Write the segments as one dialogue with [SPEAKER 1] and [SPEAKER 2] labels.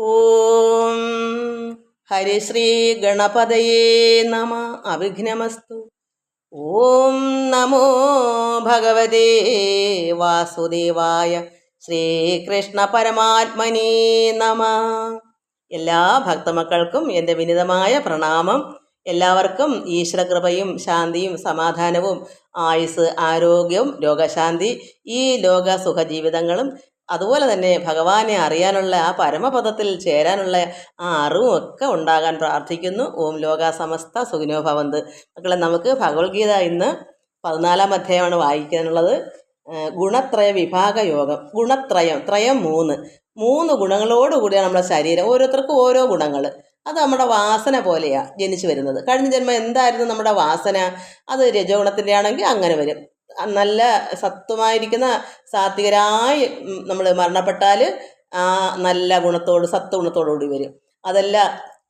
[SPEAKER 1] ഓം ഹരിശ്രീ ഗണപതയേ നമ. അവിഘ്നമസ്തു. ഓം നമോ ഭഗവതേ വാസുദേവായ ശ്രീകൃഷ്ണ പരമാത്മനേ നമ. എല്ലാ ഭക്തമക്കൾക്കും എൻ്റെ വിനിതമായ പ്രണാമം. എല്ലാവർക്കും ഈശ്വരകൃപയും ശാന്തിയും സമാധാനവും ആയുസ് ആരോഗ്യവും രോഗശാന്തി ഈ ലോക സുഖജീവിതങ്ങളും അതുപോലെ തന്നെ ഭഗവാനെ അറിയാനുള്ള ആ പരമപദത്തിൽ ചേരാനുള്ള ആ അറിവും ഒക്കെ ഉണ്ടാകാൻ പ്രാർത്ഥിക്കുന്നു. ഓം ലോക സമസ്ത സുഖിനോ ഭവന്ത്. മക്കളെ, നമുക്ക് ഭഗവത്ഗീത ഇന്ന് 14-ാം അധ്യായമാണ് വായിക്കാനുള്ളത്. ഗുണത്രയ വിഭാഗ യോഗം. ത്രയം മൂന്ന് ഗുണങ്ങളോടുകൂടിയാണ് നമ്മുടെ ശരീരം. ഓരോരുത്തർക്കും ഓരോ ഗുണങ്ങൾ. അത് നമ്മുടെ വാസന പോലെയാണ് ജനിച്ചു വരുന്നത്. കഴിഞ്ഞ ജന്മം എന്തായിരുന്നു നമ്മുടെ വാസന? അത് രജോഗുണത്തിൻ്റെ ആണെങ്കിൽ അങ്ങനെ വരും. നല്ല സത്വമായിരിക്കുന്ന സാത്വികരായി നമ്മൾ മരണപ്പെട്ടാൽ ആ നല്ല സത്വഗുണത്തോടുകൂടി വരും. അതല്ല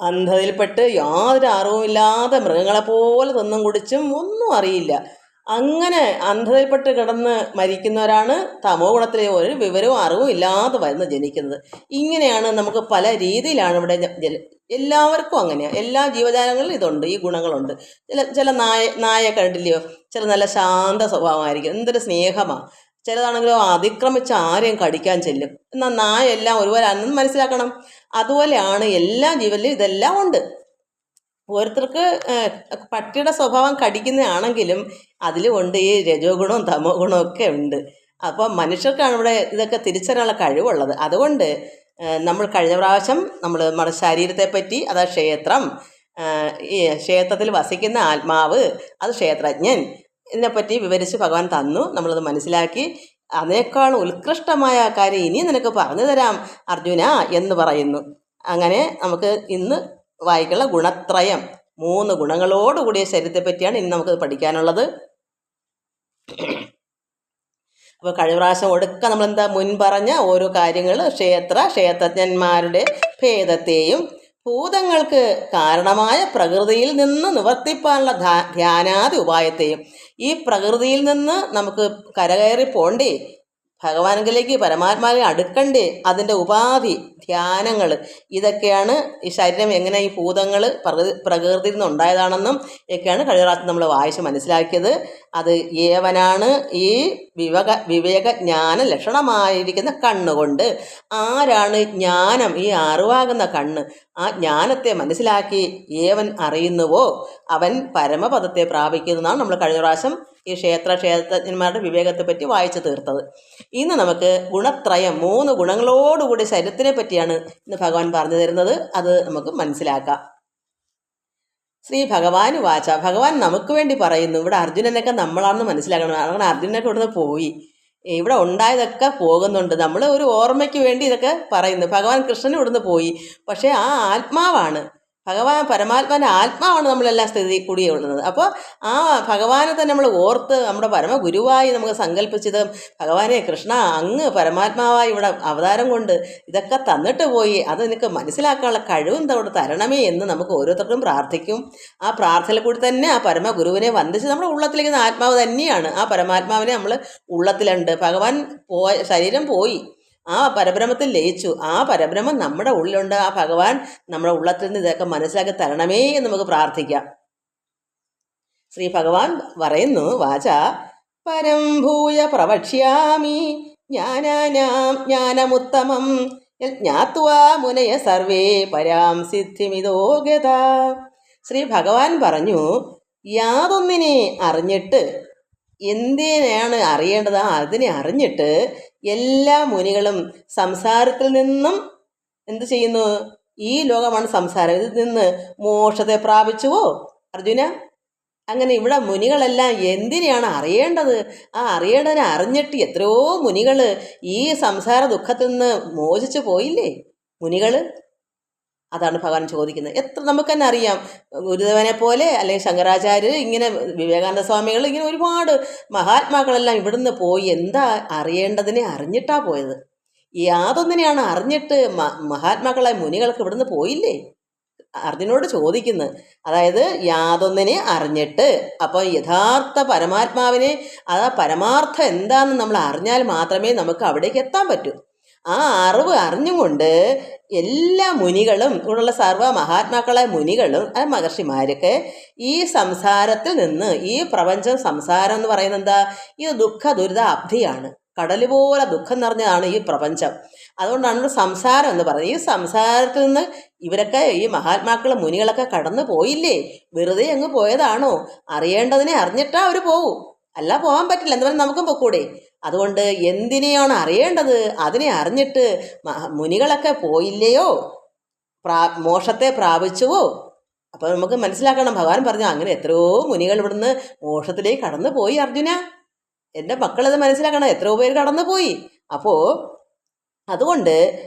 [SPEAKER 1] അന്ധതയിൽപ്പെട്ട് യാതൊരു അറിവുമില്ലാതെ മൃഗങ്ങളെപ്പോലെ തിന്നും കുടിച്ചും ഒന്നും അറിയില്ല, അങ്ങനെ അന്ധതയിൽപ്പെട്ട് കിടന്ന് മരിക്കുന്നവരാണ് തമോ ഗുണത്തിലെ ഒരു വിവരവും അറിവും ഇല്ലാതെ വരുന്ന ജനിക്കുന്നത്. ഇങ്ങനെയാണ് നമുക്ക് പല രീതിയിലാണ് ഇവിടെ എല്ലാവർക്കും അങ്ങനെയാണ്. എല്ലാ ജീവജാലങ്ങളിലും ഇതുണ്ട്, ഈ ഗുണങ്ങളുണ്ട്. ചില നായ കണ്ടില്ലയോ? ചില നല്ല ശാന്ത സ്വഭാവമായിരിക്കും, എന്തൊരു സ്നേഹമാണ്. ചിലതാണെങ്കിലോ അതിക്രമിച്ച് ആരെയും കടിക്കാൻ ചെല്ലും. എന്നാൽ നായ എല്ലാം ഒരുപോലെ ആണെന്ന് മനസ്സിലാക്കണം. അതുപോലെയാണ് എല്ലാ ജീവനിലും ഇതെല്ലാം ഉണ്ട്. ഓരോരുത്തർക്ക് പട്ടിയുടെ സ്വഭാവം കടിക്കുന്നതാണെങ്കിലും അതിലുമുണ്ട് ഈ രജോ ഗുണവും തമോ ഗുണവും ഒക്കെ ഉണ്ട്. അപ്പോൾ മനുഷ്യർക്കാണ് ഇവിടെ ഇതൊക്കെ തിരിച്ചറിയാനുള്ള കഴിവുള്ളത്. അതുകൊണ്ട് നമ്മൾ കഴിഞ്ഞ പ്രാവശ്യം നമ്മുടെ ശരീരത്തെപ്പറ്റി, അതായത് ക്ഷേത്രം, ഈ ക്ഷേത്രത്തിൽ വസിക്കുന്ന ആത്മാവ്, അത് ക്ഷേത്രജ്ഞൻ, ഇതിനെപ്പറ്റി വിവരിച്ച് ഭഗവാൻ തന്നു. നമ്മളത് മനസ്സിലാക്കി. അതിനേക്കാൾ ഉത്കൃഷ്ടമായ കാര്യം ഇനി നിനക്ക് പറഞ്ഞു തരാം അർജുന എന്ന് പറയുന്നു. അങ്ങനെ നമുക്ക് ഇന്ന് വായിക്കുള്ള ഗുണത്രയം, 3 ഗുണങ്ങളോടുകൂടിയ ശരീരത്തെ പറ്റിയാണ് ഇനി നമുക്ക് പഠിക്കാനുള്ളത്. അപ്പോൾ കഴിഞ്ഞ പ്രാവശ്യം ഒടുക്ക നമ്മളെന്താ മുൻപറഞ്ഞ ഓരോ കാര്യങ്ങൾ, ക്ഷേത്രജ്ഞന്മാരുടെ ഭേദത്തെയും ഭൂതങ്ങൾക്ക് കാരണമായ പ്രകൃതിയിൽ നിന്ന് നിവർത്തിപ്പാനുള്ള ധ്യാനാദി ഉപായത്തെയും. ഈ പ്രകൃതിയിൽ നിന്ന് നമുക്ക് കരകയറി പോണ്ടേ, ഭഗവാനിലേക്ക് പരമാത്മാവിനെ അടുക്കണ്ടേ, അതിൻ്റെ ഉപാധി ധ്യാനങ്ങൾ, ഇതൊക്കെയാണ് ഈ ശരീരം എങ്ങനെ ഈ ഭൂതങ്ങൾ പ്രകൃതിയിൽ നിന്ന് ഉണ്ടായതാണെന്നും ഒക്കെയാണ് കഴിഞ്ഞ പ്രാവശ്യം നമ്മൾ വായിച്ച് മനസ്സിലാക്കിയത്. അത് ഏവനാണ് ഈ വിവേക ജ്ഞാന ലക്ഷണമായിരിക്കുന്ന കണ്ണുകൊണ്ട്. ആരാണ് ജ്ഞാനം, ഈ അറിവാകുന്ന കണ്ണ്, ആ ജ്ഞാനത്തെ മനസ്സിലാക്കി ഏവൻ അറിയുന്നുവോ അവൻ പരമപദത്തെ പ്രാപിക്കുന്നതാണ് നമ്മൾ കഴിഞ്ഞ പ്രാവശ്യം ഈ ക്ഷേത്രജ്ഞന്മാരുടെ വിവേകത്തെ പറ്റി വായിച്ചു തീർത്തത്. ഇന്ന് നമുക്ക് ഗുണത്രയം, 3 ഗുണങ്ങളോടുകൂടി ശരീരത്തിനെ പറ്റിയാണ് ഇന്ന് ഭഗവാൻ പറഞ്ഞു തരുന്നത്. അത് നമുക്ക് മനസ്സിലാക്കാം. ശ്രീ ഭഗവാൻ വാച. ഭഗവാൻ നമുക്ക് വേണ്ടി പറയുന്നു. ഇവിടെ അർജുനനൊക്കെ നമ്മളാണെന്ന് മനസ്സിലാക്കണം. അങ്ങനെ അർജുനനൊക്കെ ഇവിടുന്ന് പോയി, ഇവിടെ ഉണ്ടായതൊക്കെ പോകുന്നുണ്ട്. നമ്മൾ ഒരു ഓർമ്മയ്ക്ക് വേണ്ടി ഇതൊക്കെ പറയുന്നു. ഭഗവാൻ കൃഷ്ണൻ ഇവിടുന്ന് പോയി, പക്ഷേ ആ ആത്മാവാണ് ഭഗവാൻ, പരമാത്മാവിൻ്റെ ആത്മാവാണ് നമ്മളെല്ലാം സ്ഥിതി കൂടിയുള്ളത്. അപ്പോൾ ആ ഭഗവാനെ തന്നെ നമ്മൾ ഓർത്ത് നമ്മുടെ പരമഗുരുവായി നമുക്ക് സങ്കല്പിച്ചത്, ഭഗവാനെ കൃഷ്ണ, അങ്ങ് പരമാത്മാവായി ഇവിടെ അവതാരം കൊണ്ട് ഇതൊക്കെ തന്നിട്ട് പോയി, അത് നിനക്ക് മനസ്സിലാക്കാനുള്ള കഴിവും തവിടെ തരണമേ എന്ന് നമുക്ക് ഓരോരുത്തർക്കും പ്രാർത്ഥിക്കും. ആ പ്രാർത്ഥനയിൽ കൂടി തന്നെ ആ പരമഗുരുവിനെ വന്ദിച്ച് നമ്മുടെ ഉള്ളത്തിലിരിക്കുന്ന ആത്മാവ് തന്നെയാണ്. ആ പരമാത്മാവിനെ നമ്മൾ ഉള്ളത്തിലുണ്ട്. ഭഗവാൻ ശരീരം പോയി, ആ പരബ്രഹ്മത്തിൽ ലയിച്ചു. ആ പരബ്രഹ്മം നമ്മുടെ ഉള്ളിലുണ്ട്. ആ ഭഗവാൻ നമ്മുടെ ഉള്ളത്തിൽ നിന്ന് ഇതൊക്കെ മനസ്സിലാക്കി തരണമേ എന്ന് നമുക്ക് പ്രാർത്ഥിക്കാം. ശ്രീ ഭഗവാൻ പറയുന്നു, വാച പരം ഭൂയ പ്രവക്ഷ്യാമി ജ്ഞാനമുത്തമം ജ്ഞാത്വാ മുനയ സർവേ പരാം സിദ്ധിമിതോ ഗതാ. ശ്രീ ഭഗവാൻ പറഞ്ഞു, യാതൊന്നിനെ അറിഞ്ഞിട്ട്, എന്തിനെയാണ് അറിയേണ്ടത് അതിനെ അറിഞ്ഞിട്ട് എല്ലാ മുനികളും സംസാരത്തിൽ നിന്നും എന്ത് ചെയ്യുന്നു? ഈ ലോകമാണ് സംസാരം, ഇതിൽ നിന്ന് മോക്ഷത്തെ പ്രാപിച്ചുവോ അർജുന? അങ്ങനെ ഇവിടെ മുനികളെല്ലാം എന്തിനെയാണ് അറിയേണ്ടത്? ആ അറിയേണ്ടതിനെ അറിഞ്ഞിട്ട് എത്രയോ മുനികൾ ഈ സംസാര ദുഃഖത്തിൽ നിന്ന് മോചിച്ചു പോയില്ലേ മുനികൾ? അതാണ് ഭഗവാൻ ചോദിക്കുന്നത്. നമുക്ക് തന്നെ അറിയാം, ഗുരുദേവനെ പോലെ അല്ലെങ്കിൽ ശങ്കരാചാര്യർ, ഇങ്ങനെ വിവേകാനന്ദ സ്വാമികൾ, ഇങ്ങനെ ഒരുപാട് മഹാത്മാക്കളെല്ലാം ഇവിടുന്ന് പോയി എന്താ അറിയേണ്ടതിനെ അറിഞ്ഞിട്ടാ പോയത്. യാതൊന്നിനെയാണ് അറിഞ്ഞിട്ട് മഹാത്മാക്കളായ മുനികൾക്ക് ഇവിടുന്ന് പോയില്ലേ? അർജുനോട് ചോദിക്കുന്നത്. അതായത് യാതൊന്നിനെ അറിഞ്ഞിട്ട്, അപ്പോൾ യഥാർത്ഥ പരമാത്മാവിനെ, അതാ പരമാർത്ഥം എന്താണെന്ന് നമ്മൾ അറിഞ്ഞാൽ മാത്രമേ നമുക്ക് അവിടേക്ക് എത്താൻ പറ്റൂ. ആ അറിവ് അറിഞ്ഞുകൊണ്ട് എല്ലാ മുനികളും ഇവിടെയുള്ള സർവ്വ മഹാത്മാക്കളായ മുനികളും മഹർഷിമാരൊക്കെ ഈ സംസാരത്തിൽ നിന്ന്, ഈ പ്രപഞ്ചം സംസാരം എന്ന് പറയുന്നത് എന്താ, ഇത് ദുഃഖ ദുരിത അബ്ധിയാണ്. കടൽ പോലെ ദുഃഖം നിറഞ്ഞതാണ് ഈ പ്രപഞ്ചം. അതുകൊണ്ടാണ് സംസാരം എന്ന് പറയുന്നത്. ഈ സംസാരത്തിൽ നിന്ന് ഇവരൊക്കെ, ഈ മഹാത്മാക്കൾ മുനികളൊക്കെ കടന്നു പോയില്ലേ, വെറുതെ അങ്ങ് പോയതാണോ? അറിയേണ്ടതിനെ അറിഞ്ഞിട്ടാ അവർ പോകൂ, അല്ല പോകാൻ പറ്റില്ല. എന്താ പറയുക, നമുക്കും പൊക്കൂടെ? അതുകൊണ്ട് എന്തിനെയാണ് അറിയേണ്ടത്, അതിനെ അറിഞ്ഞിട്ട് മുനികളൊക്കെ പോയില്ലയോ, മോക്ഷത്തെ പ്രാപിച്ചുവോ? അപ്പോൾ നമുക്ക് മനസ്സിലാക്കണം, ഭഗവാൻ പറഞ്ഞു അങ്ങനെ എത്രയോ മുനികൾ ഇവിടുന്ന് മോക്ഷത്തിലേക്ക് കടന്നു പോയി അർജുന. എൻ്റെ മക്കളത് മനസ്സിലാക്കണം, എത്രയോ പേര് കടന്നു പോയി. അപ്പോൾ അതുകൊണ്ട്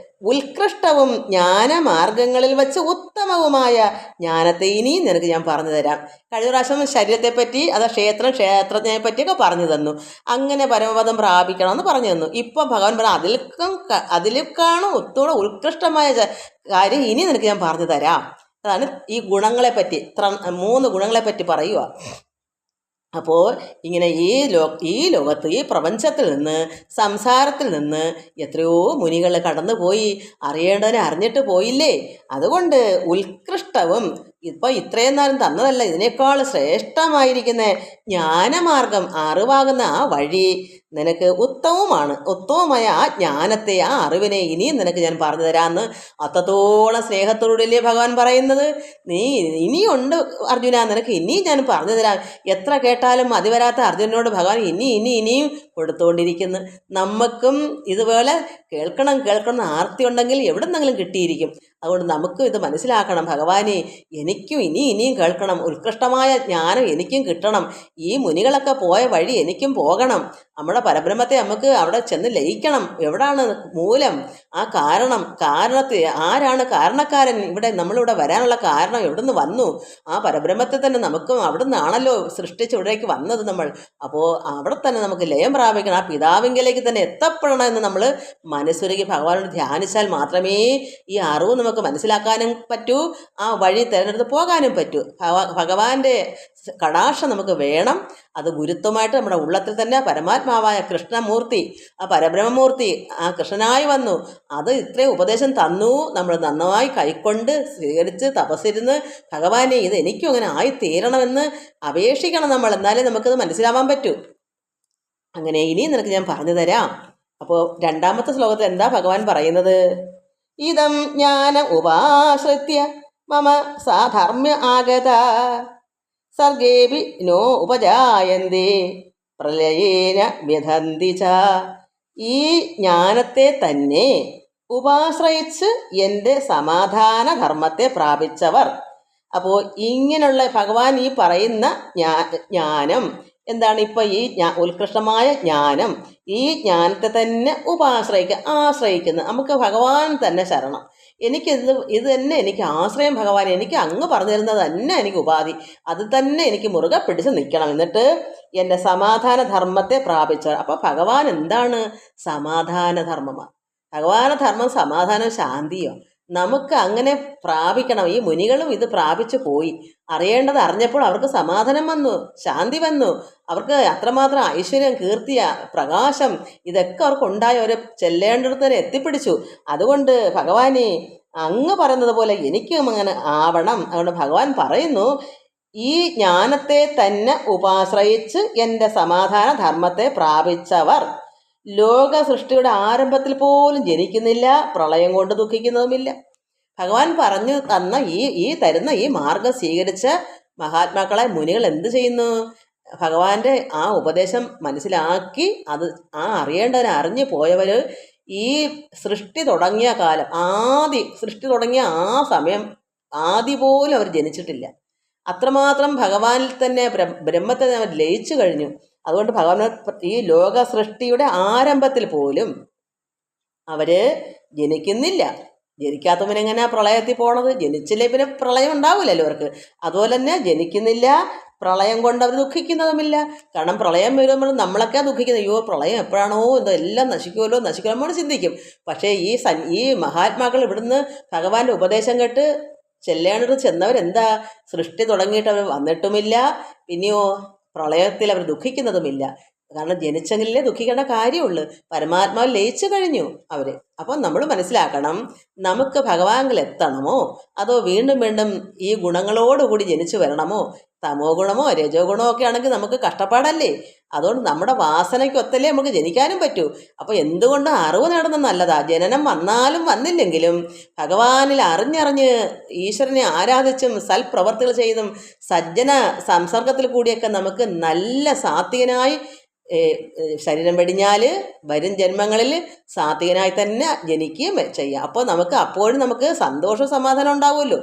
[SPEAKER 1] ഉത്കൃഷ്ടവും ജ്ഞാനമാർഗങ്ങളിൽ വെച്ച് ഉത്തമവുമായ ജ്ഞാനത്തെ ഇനിയും നിനക്ക് ഞാൻ പറഞ്ഞു തരാം. കഴിഞ്ഞ പ്രാവശ്യം ശരീരത്തെപ്പറ്റി, അത് ക്ഷേത്രജ്ഞനെ പറ്റിയൊക്കെ പറഞ്ഞു തന്നു. അങ്ങനെ പരമപദം പ്രാപിക്കണമെന്ന് പറഞ്ഞു തന്നു. ഇപ്പം ഭഗവാൻ പറഞ്ഞു അതിലേക്കാണ് ഒത്തുകൂടെ ഉത്കൃഷ്ടമായ കാര്യം ഇനി നിനക്ക് ഞാൻ പറഞ്ഞു തരാം. അതാണ് ഈ ഗുണങ്ങളെപ്പറ്റി, 3 ഗുണങ്ങളെപ്പറ്റി പറയുക. അപ്പോൾ ഇങ്ങനെ ഈ ലോകത്ത്, ഈ പ്രപഞ്ചത്തിൽ നിന്ന്, സംസാരത്തിൽ നിന്ന് എത്രയോ മുനികൾ കടന്നുപോയി, അറിയേണ്ടതിനെ അറിഞ്ഞിട്ട് പോയില്ലേ. അതുകൊണ്ട് ഉത്കൃഷ്ടവും, ഇപ്പം ഇത്രയും നേരം തന്നതല്ല, ഇതിനേക്കാൾ ശ്രേഷ്ഠമായിരിക്കുന്ന ജ്ഞാനമാർഗം, അറിവാകുന്ന ആ വഴി നിനക്ക് ഉത്തമമായ ആ ജ്ഞാനത്തെ, ആ അറിവിനെ ഇനിയും നിനക്ക് ഞാൻ പറഞ്ഞു തരാമെന്ന് അത്രത്തോളം സ്നേഹത്തോടല്ലേ ഭഗവാൻ പറയുന്നത്. നീ ഇനിയുണ്ട് അർജുന, നിനക്ക് ഇനിയും ഞാൻ പറഞ്ഞു തരാം. എത്ര കേട്ടാലും മതി വരാത്ത അർജുനനോട് ഭഗവാൻ ഇനിയും കൊടുത്തുകൊണ്ടിരിക്കുന്നു. നമുക്കും ഇതുപോലെ കേൾക്കണം ആർത്തി ഉണ്ടെങ്കിൽ എവിടെ നിന്നെങ്കിലും കിട്ടിയിരിക്കും. അതുകൊണ്ട് നമുക്കും ഇത് മനസ്സിലാക്കണം, ഭഗവാനെ എനിക്കും ഇനിയും കേൾക്കണം, ഉത്കൃഷ്ടമായ ജ്ഞാനം എനിക്കും കിട്ടണം, ഈ മുനികളൊക്കെ പോയ വഴി എനിക്കും പോകണം, നമ്മുടെ പരബ്രഹ്മത്തെ നമുക്ക് അവിടെ ചെന്ന് ലയിക്കണം. എവിടാണ് മൂലം, ആ കാരണത്തെ ആരാണ് കാരണക്കാരൻ, നമ്മളിവിടെ വരാനുള്ള കാരണം എവിടുന്ന് വന്നു, ആ പരബ്രഹ്മത്തെ തന്നെ നമുക്കും അവിടെ നിന്നാണല്ലോ സൃഷ്ടിച്ച് ഇവിടേക്ക് വന്നത് നമ്മൾ. അപ്പോൾ അവിടെ തന്നെ നമുക്ക് ലയം പ്രാപിക്കണം, ആ പിതാവിങ്കലേക്ക് തന്നെ എത്തപ്പെടണം എന്ന് നമ്മൾ മനസ്സുരുകി ഭഗവാനോട് ധ്യാനിച്ചാൽ മാത്രമേ ഈ അറിവ് നമുക്ക് മനസ്സിലാക്കാനും പറ്റൂ, ആ വഴി തിരഞ്ഞെടുത്ത് പോകാനും പറ്റൂ. ഭഗവാന്റെ കടാക്ഷം നമുക്ക് വേണം. അത് ഗുരുത്വമായിട്ട് നമ്മുടെ ഉള്ളത്തിൽ തന്നെ പരമാത്മാവായ കൃഷ്ണമൂർത്തി, ആ പരബ്രഹ്മമൂർത്തി ആ കൃഷ്ണനായി വന്നു. അത് ഇത്രയും ഉപദേശം തന്നു, നമ്മൾ നന്നായി കൈക്കൊണ്ട് സ്വീകരിച്ച് തപസ്സിരുന്ന് ഭഗവാനെ ഇത് എനിക്കും അങ്ങനെ ആയിത്തീരണമെന്ന് അപേക്ഷിക്കണം നമ്മൾ. എന്നാലേ നമുക്കത് മനസ്സിലാവാൻ പറ്റൂ. അങ്ങനെ ഇനിയും നിനക്ക് ഞാൻ പറഞ്ഞു തരാം. അപ്പോൾ 2ാമത്തെ ശ്ലോകത്തിൽ എന്താ ഭഗവാൻ പറയുന്നത്? ഇതം ജ്ഞാനം ഉപാശ്രിത്യ മമ സാധർമ്മ്യ ആഗത സർഗേപി നോ ഉപജായന്തേ പ്രളയേന വ്യഥന്തി ച. ഈ ജ്ഞാനത്തെ തന്നെ ഉപാശ്രയിച്ച് എൻ്റെ സമാധാന ധർമ്മത്തെ പ്രാപിച്ചവർ. അപ്പോൾ ഇങ്ങനെയുള്ള ഭഗവാൻ ഈ പറയുന്ന ജ്ഞാനം എന്താണ്? ഇപ്പം ഈ ഉത്കൃഷ്ടമായ ജ്ഞാനം, ഈ ജ്ഞാനത്തെ തന്നെ ആശ്രയിക്കുന്ന നമുക്ക് ഭഗവാൻ തന്നെ ശരണം. ഇത് തന്നെ എനിക്ക് ആശ്രയം ഭഗവാൻ, എനിക്ക് അങ്ങ് പറഞ്ഞു തരുന്നത് തന്നെ എനിക്ക് ഉപാധി, അത് തന്നെ എനിക്ക് മുറുകെ പിടിച്ച് നിൽക്കണം. എന്നിട്ട് എൻ്റെ സമാധാന ധർമ്മത്തെ പ്രാപിച്ചവർ. അപ്പോൾ ഭഗവാൻ എന്താണ്? സമാധാന ധർമ്മമാണ്. ഭഗവാന ധർമ്മം സമാധാനം ശാന്തിയോ. നമുക്ക് അങ്ങനെ പ്രാപിക്കണം. ഈ മുനികളും ഇത് പ്രാപിച്ചു പോയി. അറിയേണ്ടത് അറിഞ്ഞപ്പോൾ അവർക്ക് സമാധാനം വന്നു, ശാന്തി വന്നു. അവർക്ക് അത്രമാത്രം ഐശ്വര്യം, കീർത്തിയ, പ്രകാശം ഇതൊക്കെ അവർക്ക് ഉണ്ടായി. അവർ ചെല്ലേണ്ടിടത്ത് വരെ എത്തിപ്പിടിച്ചു. അതുകൊണ്ട് ഭഗവാനെ അങ്ങ് പറയുന്നത് പോലെ എനിക്കും അങ്ങനെ ആവണം. അതുകൊണ്ട് ഭഗവാൻ പറയുന്നു, ഈ ജ്ഞാനത്തെ തന്നെ ഉപാശ്രയിച്ച് എൻ്റെ സമാധാന ധർമ്മത്തെ പ്രാപിച്ചവർ ലോക സൃഷ്ടിയുടെ ആരംഭത്തിൽ പോലും ജനിക്കുന്നില്ല, പ്രളയം കൊണ്ട് ദുഃഖിക്കുന്നതുമില്ല. ഭഗവാൻ പറഞ്ഞു തന്ന തരുന്ന ഈ മാർഗം സ്വീകരിച്ച മഹാത്മാക്കളെ മുനികൾ എന്ത് ചെയ്യുന്നു? ഭഗവാന്റെ ആ ഉപദേശം മനസ്സിലാക്കി അത് അറിയേണ്ടതിനെ അറിഞ്ഞു പോയവർ ഈ സൃഷ്ടി തുടങ്ങിയ കാലം, സൃഷ്ടി തുടങ്ങിയ ആ സമയം ആദി പോലും അവർ ജനിച്ചിട്ടില്ല. അത്രമാത്രം ഭഗവാനിൽ തന്നെ ബ്രഹ്മത്തെ അവർ ലയിച്ചു കഴിഞ്ഞു. അതുകൊണ്ട് ഭഗവാൻ ഈ ലോക സൃഷ്ടിയുടെ ആരംഭത്തിൽ പോലും അവര് ജനിക്കുന്നില്ല. ജനിക്കാത്തവനെങ്ങനെയാ പ്രളയത്തിൽ പോണത്? ജനിച്ചില്ലേ പിന്നെ പ്രളയം ഉണ്ടാവില്ലല്ലോ അവർക്ക്. അതുപോലെ തന്നെ ജനിക്കുന്നില്ല, പ്രളയം കൊണ്ട് അവർ ദുഃഖിക്കുന്നതുമില്ല. കാരണം പ്രളയം വരുമ്പോൾ നമ്മളൊക്കെ ദുഃഖിക്കുന്നത്, അയ്യോ പ്രളയം എപ്പോഴാണോ എന്തോ എല്ലാം നശിക്കുമല്ലോ നമ്മൾ ചിന്തിക്കും. പക്ഷേ ഈ മഹാത്മാക്കൾ ഇവിടുന്ന് ഭഗവാന്റെ ഉപദേശം കേട്ട് ചെല്ലേണ്ടത് ചെന്നവരെന്താ? സൃഷ്ടി തുടങ്ങിയിട്ട് അവർ വന്നിട്ടുമില്ല, പിന്നെയോ പ്രളയത്തിൽ അവർ ദുഃഖിക്കുന്നതുമില്ല. കാരണം ജനിച്ചെങ്കിലേ ദുഃഖിക്കേണ്ട കാര്യമുള്ളൂ. പരമാത്മാവിൽ ലയിച്ചു കഴിഞ്ഞു അവർ. അപ്പം നമ്മൾ മനസ്സിലാക്കണം, നമുക്ക് ഭഗവാനിൽ എത്തണമോ അതോ വീണ്ടും വീണ്ടും ഈ ഗുണങ്ങളോടുകൂടി ജനിച്ചു വരണമോ? തമോ ഗുണമോ രജോ ഗുണമോ ഒക്കെ ആണെങ്കിൽ നമുക്ക് കഷ്ടപ്പാടല്ലേ. അതുകൊണ്ട് നമ്മുടെ വാസനയ്ക്കൊത്തല്ലേ നമുക്ക് ജനിക്കാനും പറ്റൂ. അപ്പോൾ എന്തുകൊണ്ട് അറിവ് നേടുന്നത് നല്ലതാ. ജനനം വന്നാലും വന്നില്ലെങ്കിലും ഭഗവാനിൽ അറിഞ്ഞറിഞ്ഞ് ഈശ്വരനെ ആരാധിച്ചും സൽപ്രവർത്തികൾ ചെയ്തും സജ്ജന സംസർഗത്തിൽ കൂടിയൊക്കെ നമുക്ക് നല്ല സാത്വികനായി ശരീരം വെടിഞ്ഞാൽ വരും ജന്മങ്ങളിൽ സാത്വികനായി തന്നെ ജനിക്കുകയും ചെയ്യാം. അപ്പോൾ അപ്പോഴും നമുക്ക് സന്തോഷവും സമാധാനം ഉണ്ടാവുമല്ലോ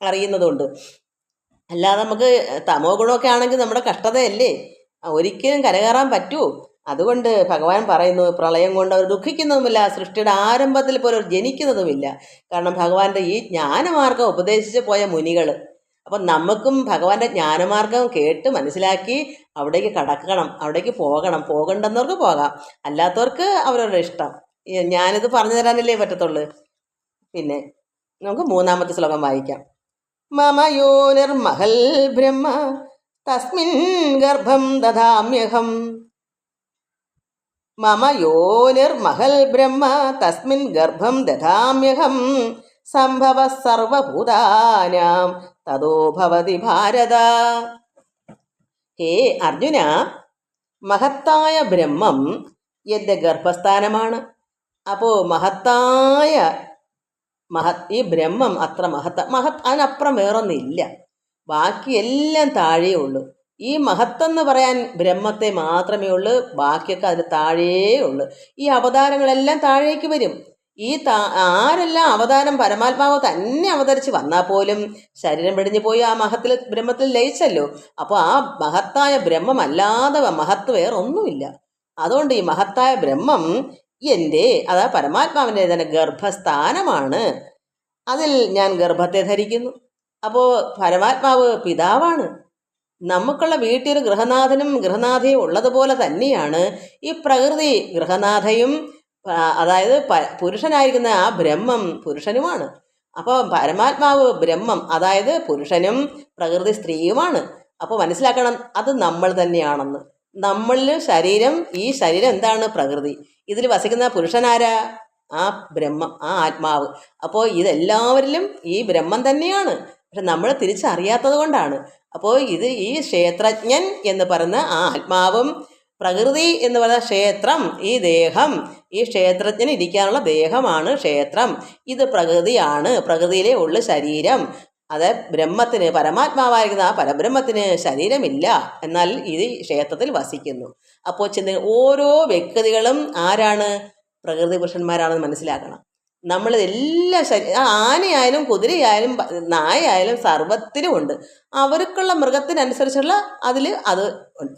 [SPEAKER 1] അറിയുന്നതുകൊണ്ട്. അല്ലാതെ നമുക്ക് തമോ ഗുണമൊക്കെ ആണെങ്കിൽ നമ്മുടെ കഷ്ടതയല്ലേ, ഒരിക്കലും കരകയറാൻ പറ്റൂ. അതുകൊണ്ട് ഭഗവാൻ പറയുന്നു, പ്രളയം കൊണ്ട് അവർ ദുഃഖിക്കുന്നതുമില്ല, സൃഷ്ടിയുടെ ആരംഭത്തിൽ പോലും ജനിക്കുന്നതുമില്ല. കാരണം ഭഗവാന്റെ ഈ ജ്ഞാനമാർഗം ഉപദേശിച്ച് പോയ മുനികൾ. അപ്പം നമുക്കും ഭഗവാന്റെ ജ്ഞാനമാർഗം കേട്ട് മനസ്സിലാക്കി അവിടേക്ക് കടക്കണം, അവിടേക്ക് പോകണം. പോകണ്ടെന്നവർക്ക് പോകാം, അല്ലാത്തവർക്ക് അവരവരുടെ ഇഷ്ടം. ഞാനിത് പറഞ്ഞു തരാനല്ലേ പറ്റത്തുള്ളൂ. പിന്നെ നമുക്ക് 3-ാമത്തെ ശ്ലോകം വായിക്കാം. മമ യോനിർമഹൽ ബ്രഹ്മ തസ്മിൻ ഗർഭം ദധാമ്യഹം. മമ യോനിർമഹൽ ബ്രഹ്മ തസ്മിൻ ഗർഭം ദധാമ്യഹം സംഭവ സർവഭൂതാനാം തതോ ഭവതി ഭാരത. ഹേ അർജുന, മഹത്തായ ബ്രഹ്മം എൻ്റെ ഗർഭസ്ഥാനമാണ്. അപ്പോൾ ഈ ബ്രഹ്മം അത്ര അതിനപ്പുറം വേറൊന്നില്ല. ബാക്കിയെല്ലാം താഴേ ഉള്ളൂ. ഈ മഹത്തെന്ന് പറയാൻ ബ്രഹ്മത്തെ മാത്രമേ ഉള്ളൂ, ബാക്കിയൊക്കെ അതിന് താഴേ ഉള്ളൂ. ഈ അവതാരങ്ങളെല്ലാം താഴേക്ക് വരും. ആരെല്ലാം അവതാരം പരമാത്മാവ് തന്നെ അവതരിച്ച് വന്നാൽ പോലും ശരീരം വെടിഞ്ഞു പോയി ആ ബ്രഹ്മത്തിൽ ലയിച്ചല്ലോ. അപ്പോൾ ആ മഹത്തായ ബ്രഹ്മം അല്ലാതെ മഹത്ത് വേറൊന്നുമില്ല. അതുകൊണ്ട് ഈ മഹത്തായ ബ്രഹ്മം എൻ്റെ, അതാ പരമാത്മാവിൻ്റെ തന്നെ ഗർഭസ്ഥാനമാണ്. അതിൽ ഞാൻ ഗർഭത്തെ ധരിക്കുന്നു. അപ്പോൾ പരമാത്മാവ് പിതാവാണ്. നമുക്കുള്ള വീട്ടിൽ ഗൃഹനാഥനും ഗൃഹനാഥയും ഉള്ളതുപോലെ തന്നെയാണ് ഈ പ്രകൃതി ഗൃഹനാഥയും. അതായത് പുരുഷനായിരിക്കുന്ന ആ ബ്രഹ്മം പുരുഷനുമാണ്. അപ്പോൾ പരമാത്മാവ് ബ്രഹ്മം, അതായത് പുരുഷനും പ്രകൃതി സ്ത്രീയുമാണ്. അപ്പോൾ മനസ്സിലാക്കണം, അത് നമ്മൾ തന്നെയാണെന്ന്. നമ്മളിൽ ശരീരം, ഈ ശരീരം എന്താണ്? പ്രകൃതി. ഇതിൽ വസിക്കുന്ന പുരുഷനാരാ? ആ ബ്രഹ്മം, ആ ആത്മാവ്. അപ്പോൾ ഇതെല്ലാവരിലും ഈ ബ്രഹ്മം തന്നെയാണ്. പക്ഷെ നമ്മൾ തിരിച്ചറിയാത്തത് കൊണ്ടാണ്. അപ്പോൾ ഈ ക്ഷേത്രജ്ഞൻ എന്ന് പറയുന്ന ആ ആത്മാവും പ്രകൃതി എന്ന് പറയുന്ന ക്ഷേത്രം, ഈ ദേഹം, ഈ ക്ഷേത്രജ്ഞന് ഇരിക്കാനുള്ള ദേഹമാണ് ക്ഷേത്രം. ഇത് പ്രകൃതിയാണ്, പ്രകൃതിയിലേ ഉള്ള ശരീരം. അത് ബ്രഹ്മത്തിന്, പരമാത്മാവായിരിക്കുന്ന ആ പരബ്രഹ്മത്തിന് ശരീരമില്ല, എന്നാൽ ഇത് ക്ഷേത്രത്തിൽ വസിക്കുന്നു. അപ്പോൾ ഓരോ വ്യക്തികളും ആരാണ്? പ്രകൃതി പുരുഷന്മാരാണെന്ന് മനസ്സിലാക്കണം. നമ്മൾ എല്ലാ ആനയായാലും കുതിരയായാലും നായായാലും സർവത്തിലും ഉണ്ട്. അവർക്കുള്ള മൃഗത്തിനനുസരിച്ചുള്ള അത്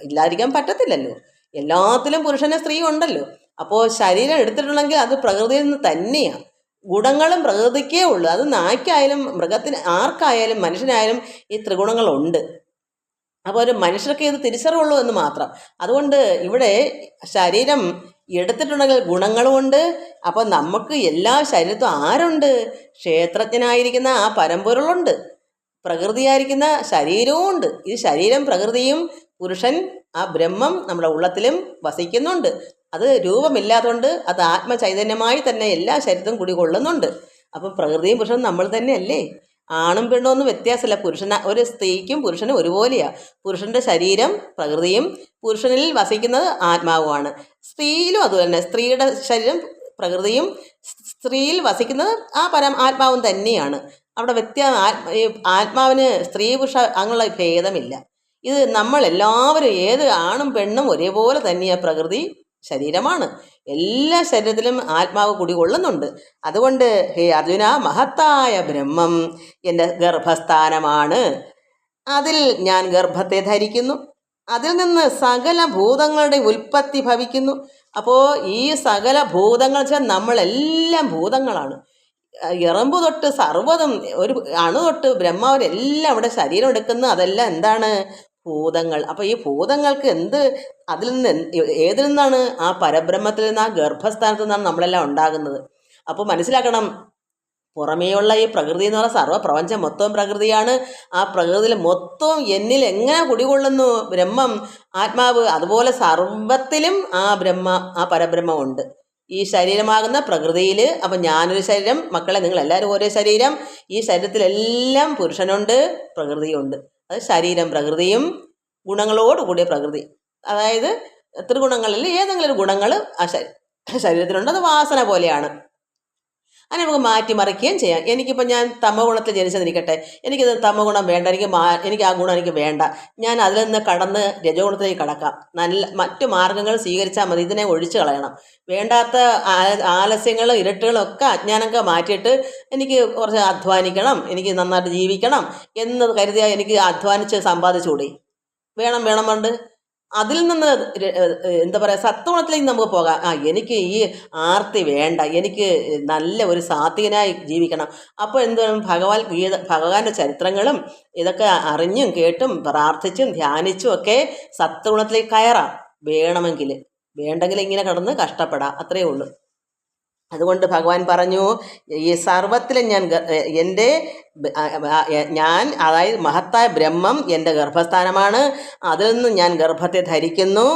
[SPEAKER 1] ഇല്ലാതിരിക്കാൻ പറ്റത്തില്ലല്ലോ. എല്ലാത്തിലും പുരുഷനും സ്ത്രീയും ഉണ്ടല്ലോ. അപ്പോൾ ശരീരം എടുത്തിട്ടുണ്ടെങ്കിൽ അത് പ്രകൃതിയിൽ നിന്ന് തന്നെയാണ്. ഗുണങ്ങളും പ്രകൃതിക്കേ ഉള്ളൂ. അത് നായ്ക്കായാലും മൃഗത്തിന്, ആർക്കായാലും മനുഷ്യനായാലും ഈ ത്രിഗുണങ്ങളുണ്ട്. അപ്പോൾ ഒരു മനുഷ്യർക്ക് ഇത് തിരിച്ചറിവുള്ളൂ എന്ന് മാത്രം. അതുകൊണ്ട് ഇവിടെ ശരീരം എടുത്തിട്ടുണ്ടെങ്കിൽ ഗുണങ്ങളുമുണ്ട്. അപ്പോൾ നമുക്ക് എല്ലാ ശരീരത്തും ആരുണ്ട്? ക്ഷേത്രജ്ഞനായിരിക്കുന്ന ആ പരമ്പൊരുളുണ്ട്, പ്രകൃതിയായിരിക്കുന്ന ശരീരവും ഉണ്ട്. ഈ ശരീരം പ്രകൃതിയും പുരുഷൻ ആ ബ്രഹ്മം നമ്മുടെ ഉള്ളത്തിലും വസിക്കുന്നുണ്ട്. അത് രൂപമില്ലാത്തതുകൊണ്ട് അത് ആത്മചൈതന്യമായി തന്നെ എല്ലാ ശരീരത്തും കുടികൊള്ളുന്നുണ്ട്. അപ്പം പ്രകൃതിയും പുരുഷനും നമ്മൾ തന്നെയല്ലേ. ആണും പെണ്ണും ഒന്നും വ്യത്യാസമില്ല. ഒരു സ്ത്രീക്കും പുരുഷനും ഒരുപോലെയാണ്. പുരുഷൻ്റെ ശരീരം പ്രകൃതിയും പുരുഷനിൽ വസിക്കുന്നത് ആത്മാവുമാണ്. സ്ത്രീയിലും അതുതന്നെ. സ്ത്രീയുടെ ശരീരം പ്രകൃതിയും സ്ത്രീയിൽ വസിക്കുന്നത് ആ ആത്മാവും തന്നെയാണ്. അവിടെ ആത്മാവിന് സ്ത്രീ പുരുഷ അങ്ങനെയുള്ള ഭേദമില്ല. ഇത് നമ്മളെല്ലാവരും, ഏത് ആണും പെണ്ണും ഒരേപോലെ തന്നെയാണ്. പ്രകൃതി ശരീരമാണ്. എല്ലാ ശരീരത്തിലും ആത്മാവ് കുടികൊള്ളുന്നുണ്ട്. അതുകൊണ്ട് ഹേ അർജുന, മഹത്തായ ബ്രഹ്മം എൻ്റെ ഗർഭസ്ഥാനമാണ്. അതിൽ ഞാൻ ഗർഭത്തെ ധരിക്കുന്നു. അതിൽ നിന്ന് സകല ഭൂതങ്ങളുടെ ഉൽപ്പത്തി ഭവിക്കുന്നു. അപ്പോൾ ഈ സകല ഭൂതങ്ങൾ വെച്ചാൽ നമ്മളെല്ലാം ഭൂതങ്ങളാണ്. എറമ്പ് തൊട്ട് സർവ്വതും, ഒരു അണു തൊട്ട് ബ്രഹ്മാവരെല്ലാം അവിടെ ശരീരം എടുക്കുന്നു. അതെല്ലാം എന്താണ്? ഭൂതങ്ങൾ. അപ്പോൾ ഈ ഭൂതങ്ങൾക്ക് അതിൽ നിന്ന് ഏതിൽ നിന്നാണ്? ആ പരബ്രഹ്മത്തിൽ നിന്ന്, ആ ഗർഭസ്ഥാനത്ത് നിന്നാണ് നമ്മളെല്ലാം ഉണ്ടാകുന്നത്. അപ്പോൾ മനസ്സിലാക്കണം, പുറമേയുള്ള ഈ പ്രകൃതി എന്ന് പറഞ്ഞാൽ സർവ്വപ്രപഞ്ചം മൊത്തം പ്രകൃതിയാണ്. ആ പ്രകൃതിയിൽ മൊത്തം എന്നിൽ എങ്ങനെ കുടികൊള്ളുന്നു ബ്രഹ്മം, ആത്മാവ്, അതുപോലെ സർവത്തിലും ആ ആ പരബ്രഹ്മം ഉണ്ട്. ഈ ശരീരമാകുന്ന പ്രകൃതിയിൽ. അപ്പം ഞാനൊരു ശരീരം, മക്കളെ നിങ്ങളെല്ലാവരും ഓരോ ശരീരം. ഈ ശരീരത്തിലെല്ലാം പുരുഷനുണ്ട്, പ്രകൃതിയുണ്ട്. അത് ശരീരം പ്രകൃതിയും ഗുണങ്ങളോട് കൂടിയ പ്രകൃതി. അതായത് ത്രിഗുണങ്ങളിൽ ഏതെങ്കിലും ഒരു ഗുണങ്ങൾ ആ ശരീരത്തിലുണ്ട്. അത് വാസന പോലെയാണ്. അതിനെ നമുക്ക് മാറ്റിമറിക്കുകയും ചെയ്യാം. എനിക്കിപ്പോൾ ഞാൻ തമോ ഗുണത്തിൽ ജനിച്ചെന്നിരിക്കട്ടെ, എനിക്കത് തമോ ഗുണം വേണ്ട, എനിക്ക് ആ ഗുണം എനിക്ക് വേണ്ട. ഞാൻ അതിൽ നിന്ന് കടന്ന് രജോ ഗുണത്തിലേക്ക് കടക്കാം. മറ്റു മാർഗ്ഗങ്ങൾ സ്വീകരിച്ചാൽ മതി. ഇതിനെ ഒഴിച്ചു കളയണം. വേണ്ടാത്ത ആലസ്യങ്ങളും ഇരുട്ടുകളും ഒക്കെ അജ്ഞാനമൊക്കെ മാറ്റിയിട്ട് എനിക്ക് കുറച്ച് അധ്വാനിക്കണം, എനിക്ക് നന്നായിട്ട് ജീവിക്കണം എന്ന് കരുതിയാൽ എനിക്ക് അധ്വാനിച്ച് സമ്പാദിച്ചുകൂടി? വേണം അതിൽ നിന്ന് എന്താ പറയുക, സത്വഗുണത്തിലേക്ക് നമുക്ക് പോകാം. എനിക്ക് ഈ ആർത്തി വേണ്ട, എനിക്ക് നല്ല ഒരു സാത്വികനായി ജീവിക്കണം. അപ്പോൾ എന്താണ്, ഭഗവാന്റെ ചരിത്രങ്ങളും ഇതൊക്കെ അറിഞ്ഞും കേട്ടും പ്രാർത്ഥിച്ചും ധ്യാനിച്ചും ഒക്കെ സത്വഗുണത്തിലേക്ക് കയറാം. വേണ്ടെങ്കിൽ ഇങ്ങനെ കടന്ന് കഷ്ടപ്പെടാം. അത്രയേ ഉള്ളൂ. അതുകൊണ്ട് ഭഗവാൻ പറഞ്ഞു, ഈ സർവത്തിലും ഞാൻ അതായത് മഹത്തായ ബ്രഹ്മം എൻ്റെ ഗർഭസ്ഥാനമാണ്. അതിൽ നിന്ന് ഞാൻ ഗർഭത്തെ ധരിക്കുന്നു.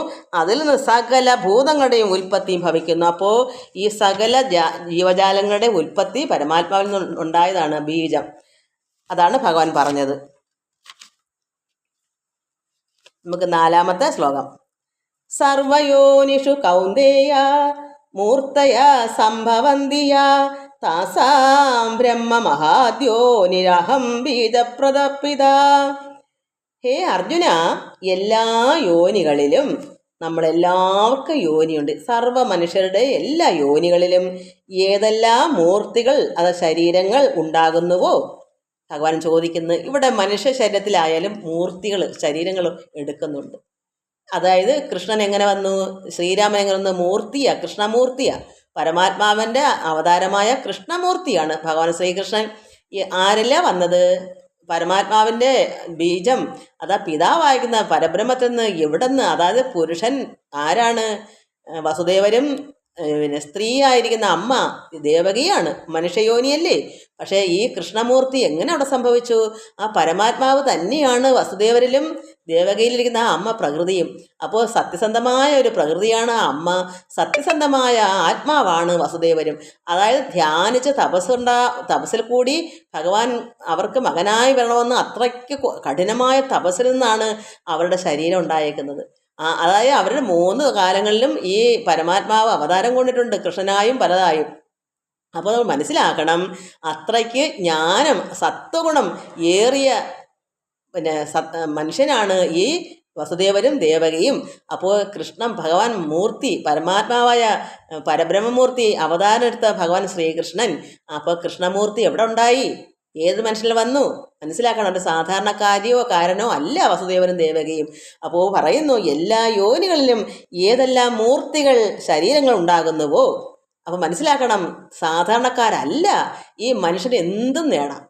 [SPEAKER 1] അതിൽ നിന്ന് സകല ഭൂതങ്ങളുടെയും ഉൽപ്പത്തിയും ഭവിക്കുന്നു. അപ്പോൾ ഈ സകല ജീവജാലങ്ങളുടെ ഉൽപ്പത്തി പരമാത്മാവിൽ നിന്ന് ഉണ്ടായതാണ്, ബീജം. അതാണ് ഭഗവാൻ പറഞ്ഞത്. നമുക്ക് 4-ാമത്തെ ശ്ലോകം. സർവയോനിഷു കൗന്ദേയ മൂർത്തയ സംഭവന്തിയ താസാം ബ്രഹ്മ മഹാദ്യോനിരഹം ബീജപ്രദപിത. ഹേ അർജുന, എല്ലാ യോനികളിലും, നമ്മളെല്ലാവർക്കും യോനിയുണ്ട്. സർവ മനുഷ്യരുടെ എല്ലാ യോനികളിലും ഏതെല്ലാം മൂർത്തികൾ, ശരീരങ്ങൾ ഉണ്ടാകുന്നുവോ? ഭഗവാൻ ചോദിക്കുന്നു. ഇവിടെ മനുഷ്യ ശരീരത്തിലായാലും മൂർത്തികൾ, ശരീരങ്ങൾ എടുക്കുന്നുണ്ട്. അതായത് കൃഷ്ണൻ എങ്ങനെ വന്നു, ശ്രീരാമൻ എങ്ങനെ വന്നു? കൃഷ്ണമൂർത്തിയാ. പരമാത്മാവിൻ്റെ അവതാരമായ കൃഷ്ണമൂർത്തിയാണ് ഭഗവാൻ ശ്രീകൃഷ്ണൻ. ആരല്ല വന്നത്? പരമാത്മാവിൻ്റെ ബീജം, അതാ പിതാവായിരിക്കുന്ന പരബ്രഹ്മത്തിൽ നിന്ന്. എവിടെ നിന്ന്? അതായത് പുരുഷൻ ആരാണ്? വസുദേവരും സ്ത്രീ ആയിരിക്കുന്ന അമ്മ ദേവകിയാണ്, മനുഷ്യയോനിയല്ലേ. പക്ഷേ ഈ കൃഷ്ണമൂർത്തി എങ്ങനെ അവിടെ സംഭവിച്ചു? ആ പരമാത്മാവ് തന്നെയാണ് വസുദേവരിലും ദേവകിയിലിരിക്കുന്ന ആ അമ്മ പ്രകൃതിയും. അപ്പോൾ സത്യസന്ധമായ ഒരു പ്രകൃതിയാണ് ആ അമ്മ, സത്യസന്ധമായ ആത്മാവാണ് വസുദേവരും. അതായത് ധ്യാനിച്ച് തപസ്സിൽ കൂടി ഭഗവാൻ അവർക്ക് മകനായി വരണമെന്ന് അത്രയ്ക്ക് കഠിനമായ തപസ്സിൽ നിന്നാണ് അവരുടെ ശരീരം ഉണ്ടായേക്കുന്നത്. അതായത് അവരുടെ 3 കാലങ്ങളിലും ഈ പരമാത്മാവ് അവതാരം കൊണ്ടിട്ടുണ്ട്, കൃഷ്ണനായും പലതായും. അപ്പോൾ നമ്മൾ മനസ്സിലാക്കണം, അത്രയ്ക്ക് ജ്ഞാനം, സത്വഗുണം ഏറിയ മനുഷ്യനാണ് ഈ വസുദേവരും ദേവകിയും. അപ്പോൾ ഭഗവാൻ മൂർത്തി, പരമാത്മാവായ പരബ്രഹ്മമൂർത്തി അവതാരം എടുത്ത ഭഗവാൻ ശ്രീകൃഷ്ണൻ. അപ്പോൾ കൃഷ്ണമൂർത്തി എവിടെ ഉണ്ടായി? ഏത് മനുഷ്യനിൽ വന്നു? മനസ്സിലാക്കണം. ഒരു സാധാരണക്കാരിയോ കാരനോ അല്ല വസുദേവനും ദേവകിയും. അപ്പോൾ പറയുന്നു, എല്ലാ യോനികളിലും ഏതെല്ലാം മൂർത്തികൾ, ശരീരങ്ങൾ ഉണ്ടാകുന്നുവോ? അപ്പോൾ മനസ്സിലാക്കണം, സാധാരണക്കാരല്ല ഈ മനുഷ്യന് എന്തും നേടാം.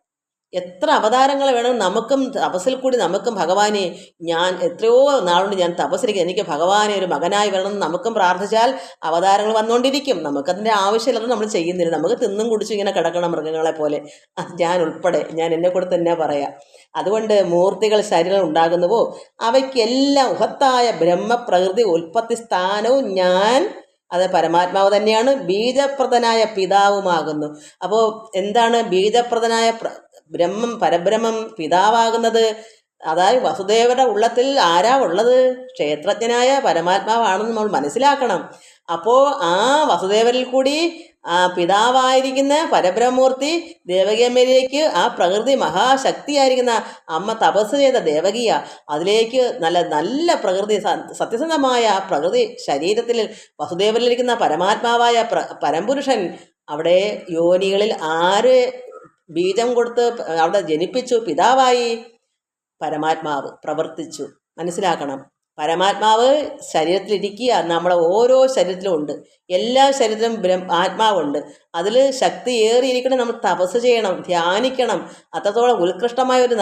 [SPEAKER 1] എത്ര അവതാരങ്ങൾ വേണം നമുക്കും. തപസ്സിൽ കൂടി നമുക്കും ഭഗവാനെ, ഞാൻ എത്രയോ നാളുകൊണ്ട് ഞാൻ തപസ്സിരിക്കുന്നു, എനിക്ക് ഭഗവാനെ ഒരു മകനായി വരണമെന്ന് നമുക്കും പ്രാർത്ഥിച്ചാൽ അവതാരങ്ങൾ വന്നുകൊണ്ടിരിക്കും. നമുക്കതിൻ്റെ ആവശ്യമില്ലെന്ന് നമ്മൾ ചെയ്യുന്നില്ല. നമുക്ക് തിന്നും കുടിച്ചും ഇങ്ങനെ കിടക്കണം മൃഗങ്ങളെ പോലെ. ഞാൻ ഉൾപ്പെടെ, ഞാൻ എന്നെ കൂടെ തന്നെ പറയാം. അതുകൊണ്ട് മൂർത്തികൾ, ശരീരങ്ങൾ ഉണ്ടാകുന്നുവോ അവയ്ക്കെല്ലാം ഉഹത്തായ ബ്രഹ്മപ്രകൃതി ഉൽപ്പത്തി സ്ഥാനവും ഞാൻ, അത് പരമാത്മാവ് തന്നെയാണ്. ബീജപ്രദനായ പിതാവുമാകുന്നു. അപ്പോൾ എന്താണ് ബീജപ്രദനായ പരബ്രഹ്മം പിതാവാകുന്നത്? അതായത് വസുദേവരുടെ ഉള്ളത്തിൽ ആരാ ഉള്ളത്? ക്ഷേത്രജ്ഞനായ പരമാത്മാവാണെന്ന് നമ്മൾ മനസ്സിലാക്കണം. അപ്പോൾ ആ വസുദേവരിൽ കൂടി പിതാവായിരിക്കുന്ന പരബ്രഹ്മമൂർത്തി ദേവകിയമ്മയിലേക്ക്, ആ പ്രകൃതി മഹാശക്തിയായിരിക്കുന്ന അമ്മ തപസ് ചെയ്ത ദേവകിയ, അതിലേക്ക് നല്ല പ്രകൃതി, സത്യസന്ധമായ പ്രകൃതി ശരീരത്തിൽ വസുദേവരിലിരിക്കുന്ന പരമാത്മാവായ പരംപുരുഷൻ അവിടെ യോനികളിൽ ആര് ബീജം കൊടുത്ത് അവിടെ ജനിപ്പിച്ചു? പിതാവായി പരമാത്മാവ് പ്രവർത്തിച്ചു. മനസ്സിലാക്കണം, പരമാത്മാവ് ശരീരത്തിലിരിക്കുക. നമ്മളെ ഓരോ ശരീരത്തിലും ഉണ്ട്. എല്ലാ ശരീരത്തിലും ആത്മാവുണ്ട്. അതിൽ ശക്തി ഏറിയിരിക്കണം. നമ്മൾ തപസ് ചെയ്യണം, ധ്യാനിക്കണം. അത്രത്തോളം ഉത്കൃഷ്ടമായ ഒരു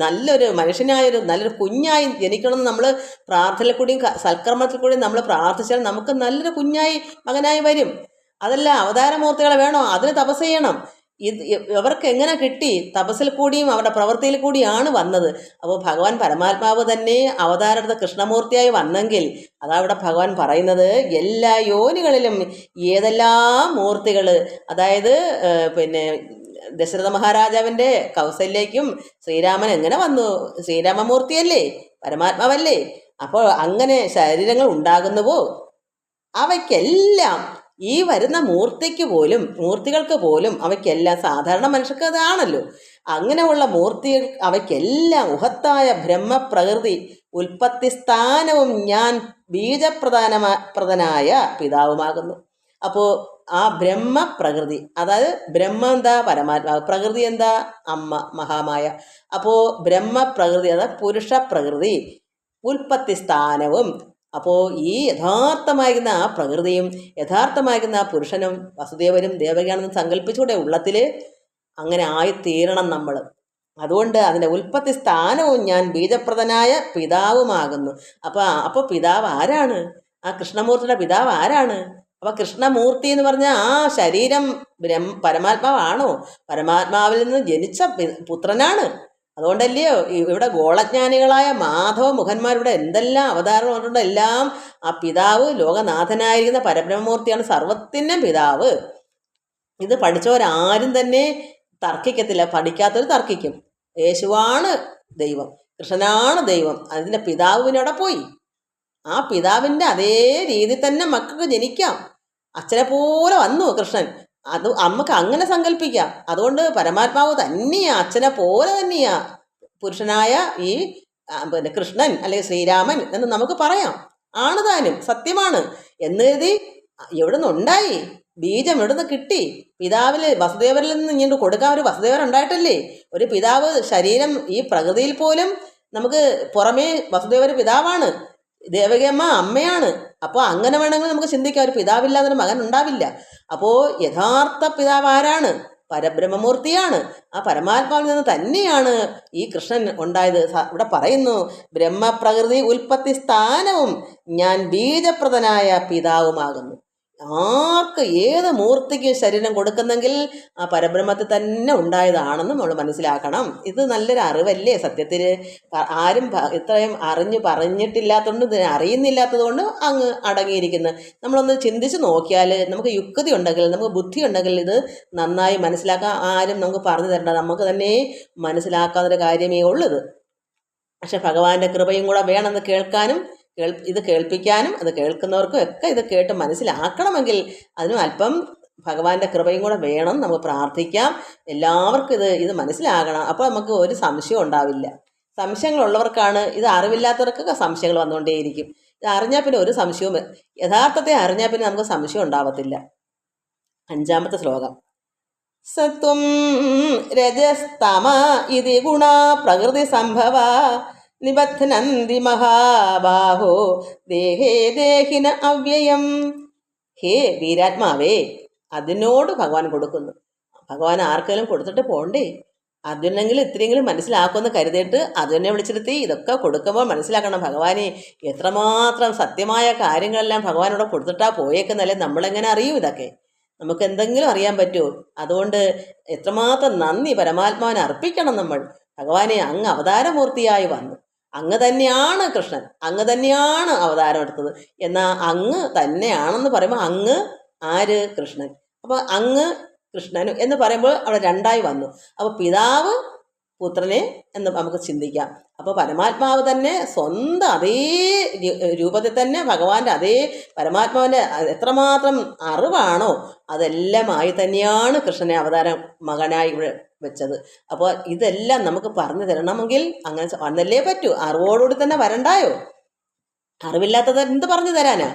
[SPEAKER 1] നല്ലൊരു മനുഷ്യനായൊരു നല്ലൊരു കുഞ്ഞായി ജനിക്കണമെന്ന് നമ്മൾ പ്രാർത്ഥനയിൽ കൂടിയും സൽക്കർമ്മത്തിൽ കൂടിയും നമ്മൾ പ്രാർത്ഥിച്ചാൽ നമുക്ക് നല്ലൊരു കുഞ്ഞായി, മകനായി വരും. അതല്ല, അവതാരമൂർത്തികളെ വേണോ? അതിന് തപസ് ചെയ്യണം. ഇവർക്ക് എങ്ങനെ കിട്ടി? തപസ്സിൽ കൂടിയും അവരുടെ പ്രവൃത്തിയിൽ കൂടിയാണ് വന്നത്. അപ്പോൾ ഭഗവാൻ പരമാത്മാവ് തന്നെ അവതാരത്തെ കൃഷ്ണമൂർത്തിയായി വന്നെങ്കിൽ അതവിടെ ഭഗവാൻ പറയുന്നത് എല്ലാ യോനികളിലും ഏതെല്ലാം മൂർത്തികൾ, അതായത് പിന്നെ ദശരഥ മഹാരാജാവിൻ്റെ കൗസല്യയ്ക്കും ശ്രീരാമൻ എങ്ങനെ വന്നു? ശ്രീരാമമൂർത്തിയല്ലേ, പരമാത്മാവല്ലേ. അപ്പോൾ അങ്ങനെ ശരീരങ്ങൾ ഉണ്ടാകുന്നുവോ അവയ്ക്കെല്ലാം ഈ വരുന്ന മൂർത്തികൾക്ക് പോലും അവയ്ക്കെല്ലാം സാധാരണ മനുഷ്യർക്ക് അതാണല്ലോ. അങ്ങനെയുള്ള മൂർത്തികൾ അവയ്ക്കെല്ലാം ഉഹത്തായ ബ്രഹ്മപ്രകൃതി ഉൽപ്പത്തി സ്ഥാനവും ഞാൻ പ്രദനായ പിതാവുമാകുന്നു. അപ്പോൾ ആ ബ്രഹ്മപ്രകൃതി, അതായത് ബ്രഹ്മം എന്താ? പരമാത്മാവ്. പ്രകൃതി എന്താ? അമ്മ മഹാമായ. അപ്പോൾ ബ്രഹ്മപ്രകൃതി അതായത് പുരുഷ പ്രകൃതി, ഉൽപ്പത്തി സ്ഥാനവും. അപ്പോൾ ഈ യഥാർത്ഥമായിരുന്ന ആ പ്രകൃതിയും യഥാർത്ഥമായിരുന്ന ആ പുരുഷനും വസുദേവരും ദേവകിയാണെന്ന് സങ്കല്പിച്ചുകൂടെ ഉള്ളത്തിൽ? അങ്ങനെ ആയിത്തീരണം നമ്മൾ. അതുകൊണ്ട് അതിൻ്റെ ഉൽപ്പത്തി സ്ഥാനവും ഞാൻ ബീജപ്രദനായ പിതാവുമാകുന്നു. അപ്പോൾ പിതാവ് ആരാണ്? ആ കൃഷ്ണമൂർത്തിയുടെ പിതാവ് ആരാണ്? അപ്പോൾ കൃഷ്ണമൂർത്തി എന്ന് പറഞ്ഞാൽ ആ ശരീരം പരമാത്മാവാണോ? പരമാത്മാവിൽ നിന്ന് ജനിച്ച പുത്രനാണ്. അതുകൊണ്ടല്ലയോ ഇവിടെ ഗോളജ്ഞാനികളായ മാധവ മുഖന്മാരുടെ എന്തെല്ലാം അവതാരം കൊണ്ടുണ്ട്. എല്ലാം ആ പിതാവ് ലോകനാഥനായിരിക്കുന്ന പരബ്രഹ്മമൂർത്തിയാണ്, സർവത്തിൻ്റെ പിതാവ്. ഇത് പഠിച്ചവരാരും തന്നെ തർക്കിക്കത്തില്ല. പഠിക്കാത്തവർ തർക്കിക്കും. യേശുവാണ് ദൈവം, കൃഷ്ണനാണ് ദൈവം. അതിൻ്റെ പിതാവിനോടെ പോയി ആ പിതാവിൻ്റെ അതേ രീതി തന്നെ മക്കൾക്ക് ജനിക്കാം. അച്ഛനെ പോലെ വന്നു കൃഷ്ണൻ. അത് നമുക്ക് അങ്ങനെ സങ്കല്പിക്കാം. അതുകൊണ്ട് പരമാത്മാവ് തന്നെയാ, അച്ഛനെ പോലെ തന്നെയാ പുരുഷനായ ഈ പിന്നെ കൃഷ്ണൻ അല്ലെങ്കിൽ ശ്രീരാമൻ എന്ന് നമുക്ക് പറയാം. ആണ് താനും, സത്യമാണ് എന്ന് കരുതി എവിടെ നിന്നുണ്ടായി? ബീജം എവിടെ നിന്ന് കിട്ടി? പിതാവിൽ വസുദേവരിൽ നിന്ന് ഇങ്ങോട്ട് കൊടുക്കാൻ ഒരു വസുദേവർ ഉണ്ടായിട്ടല്ലേ? ഒരു പിതാവ് ശരീരം ഈ പ്രകൃതിയിൽ പോലും നമുക്ക് പുറമേ വസുദേവർ പിതാവാണ്, ദേവകിയമ്മ അമ്മയാണ്. അപ്പോൾ അങ്ങനെ വേണമെങ്കിൽ നമുക്ക് ചിന്തിക്കാം, ഒരു പിതാവില്ലാതൊരു മകൻ ഉണ്ടാവില്ല. അപ്പോൾ യഥാർത്ഥ പിതാവ് ആരാണ്? പരബ്രഹ്മമൂർത്തിയാണ്. ആ പരമാത്മാവിൽ നിന്ന് തന്നെയാണ് ഈ കൃഷ്ണൻ ഉണ്ടായത്. ഇവിടെ പറയുന്നു ബ്രഹ്മപ്രകൃതി ഉൽപ്പത്തി സ്ഥാനവും ഞാൻ ബീജപ്രദനായ പിതാവുമാകുന്നു. ആർക്ക് ഏത് മൂർത്തിക്ക് ശരീരം കൊടുക്കുന്നെങ്കിൽ ആ പരബ്രഹ്മത്തിൽ തന്നെ ഉണ്ടായതാണെന്ന് നമ്മൾ മനസ്സിലാക്കണം. ഇത് നല്ലൊരു അറിവല്ലേ സത്യത്തിൽ? ആരും ഇത്രയും പറഞ്ഞിട്ടില്ലാത്തതുകൊണ്ട്, ഇതിനെ അറിയുന്നില്ലാത്തത് കൊണ്ട് അങ്ങ് അടങ്ങിയിരിക്കുന്നു. നമ്മളൊന്ന് ചിന്തിച്ച് നോക്കിയാൽ നമുക്ക് യുക്തി ഉണ്ടെങ്കിൽ, നമുക്ക് ബുദ്ധി ഉണ്ടെങ്കിൽ ഇത് നന്നായി മനസ്സിലാക്കാൻ ആരും നമുക്ക് പറഞ്ഞു തരണ്ട. നമുക്ക് തന്നെ മനസ്സിലാക്കാവുന്നൊരു കാര്യമേ ഉള്ളത്. പക്ഷെ ഭഗവാന്റെ കൃപയും കൂടെ വേണമെന്ന് കേൾക്കാനും ഇത് കേൾപ്പിക്കാനും അത് കേൾക്കുന്നവർക്കും ഒക്കെ ഇത് കേട്ട് മനസ്സിലാക്കണമെങ്കിൽ അതിനും അല്പം ഭഗവാന്റെ കൃപയും കൂടെ വേണം. നമുക്ക് പ്രാർത്ഥിക്കാം. എല്ലാവർക്കും ഇത് മനസ്സിലാകണം. അപ്പോൾ നമുക്ക് ഒരു സംശയം ഉണ്ടാവില്ല. സംശയങ്ങളുള്ളവർക്കാണ് ഇത്. അറിവില്ലാത്തവർക്കൊക്കെ സംശയങ്ങൾ വന്നുകൊണ്ടേയിരിക്കും. ഇത് അറിഞ്ഞാൽ പിന്നെ ഒരു സംശയവും, യഥാർത്ഥത്തെ അറിഞ്ഞാൽ പിന്നെ നമുക്ക് സംശയം ഉണ്ടാവത്തില്ല. 5-ാമത്തെ ശ്ലോകം. സത്വം രജസ്തമ ഇതി ഗുണ പ്രകൃതി സംഭവ നിബധ്നന്തി മഹാബാഹോ ദേഹേ ദേഹിന അവ്യയം. ഹേ വീരാത്മാവേ, അതിനോട് ഭഗവാൻ കൊടുക്കുന്നു. ഭഗവാൻ ആർക്കെങ്കിലും കൊടുത്തിട്ട് പോണ്ടേ? അതിനെങ്കിലും ഇത്രയെങ്കിലും മനസ്സിലാക്കുമെന്ന് കരുതിയിട്ട് അതിനെ വിളിച്ചിരുത്തി ഇതൊക്കെ കൊടുക്കുമ്പോൾ മനസ്സിലാക്കണം, ഭഗവാനെ എത്രമാത്രം സത്യമായ കാര്യങ്ങളെല്ലാം ഭഗവാനോട് കൊടുത്തിട്ടാ പോയേക്കുന്നല്ലേ. നമ്മളെങ്ങനെ അറിയും ഇതൊക്കെ? നമുക്ക് എന്തെങ്കിലും അറിയാൻ പറ്റുമോ? അതുകൊണ്ട് എത്രമാത്രം നന്ദി പരമാത്മാവിനെ അർപ്പിക്കണം നമ്മൾ. ഭഗവാനെ അങ്ങ് അവതാരമൂർത്തിയായി വന്നു, അങ്ങ് തന്നെയാണ് കൃഷ്ണൻ, അങ്ങ് തന്നെയാണ് അവതാരം എടുത്തത്. എന്നാൽ അങ്ങ് തന്നെയാണെന്ന് പറയുമ്പോൾ അങ്ങ് ആര്? കൃഷ്ണൻ. അപ്പോൾ അങ്ങ് കൃഷ്ണനും എന്ന് പറയുമ്പോൾ അവിടെ രണ്ടായി വന്നു. അപ്പോൾ പിതാവ് പുത്രനെ എന്ന് നമുക്ക് ചിന്തിക്കാം. അപ്പോൾ പരമാത്മാവ് തന്നെ സ്വന്തം അതേ രൂപത്തിൽ തന്നെ ഭഗവാന്റെ അതേ പരമാത്മാവിൻ്റെ എത്രമാത്രം അറിവാണോ അതെല്ലാമായി തന്നെയാണ് കൃഷ്ണനെ അവതാരം മകനായി ഇവിടെ വെച്ചത്. അപ്പോൾ ഇതെല്ലാം നമുക്ക് പറഞ്ഞു തരണമെങ്കിൽ അങ്ങനെ വന്നല്ലേ പറ്റൂ. അറിവോടുകൂടി തന്നെ വരണ്ടായോ? അറിവില്ലാത്തത് എന്ത് പറഞ്ഞു തരാനാ?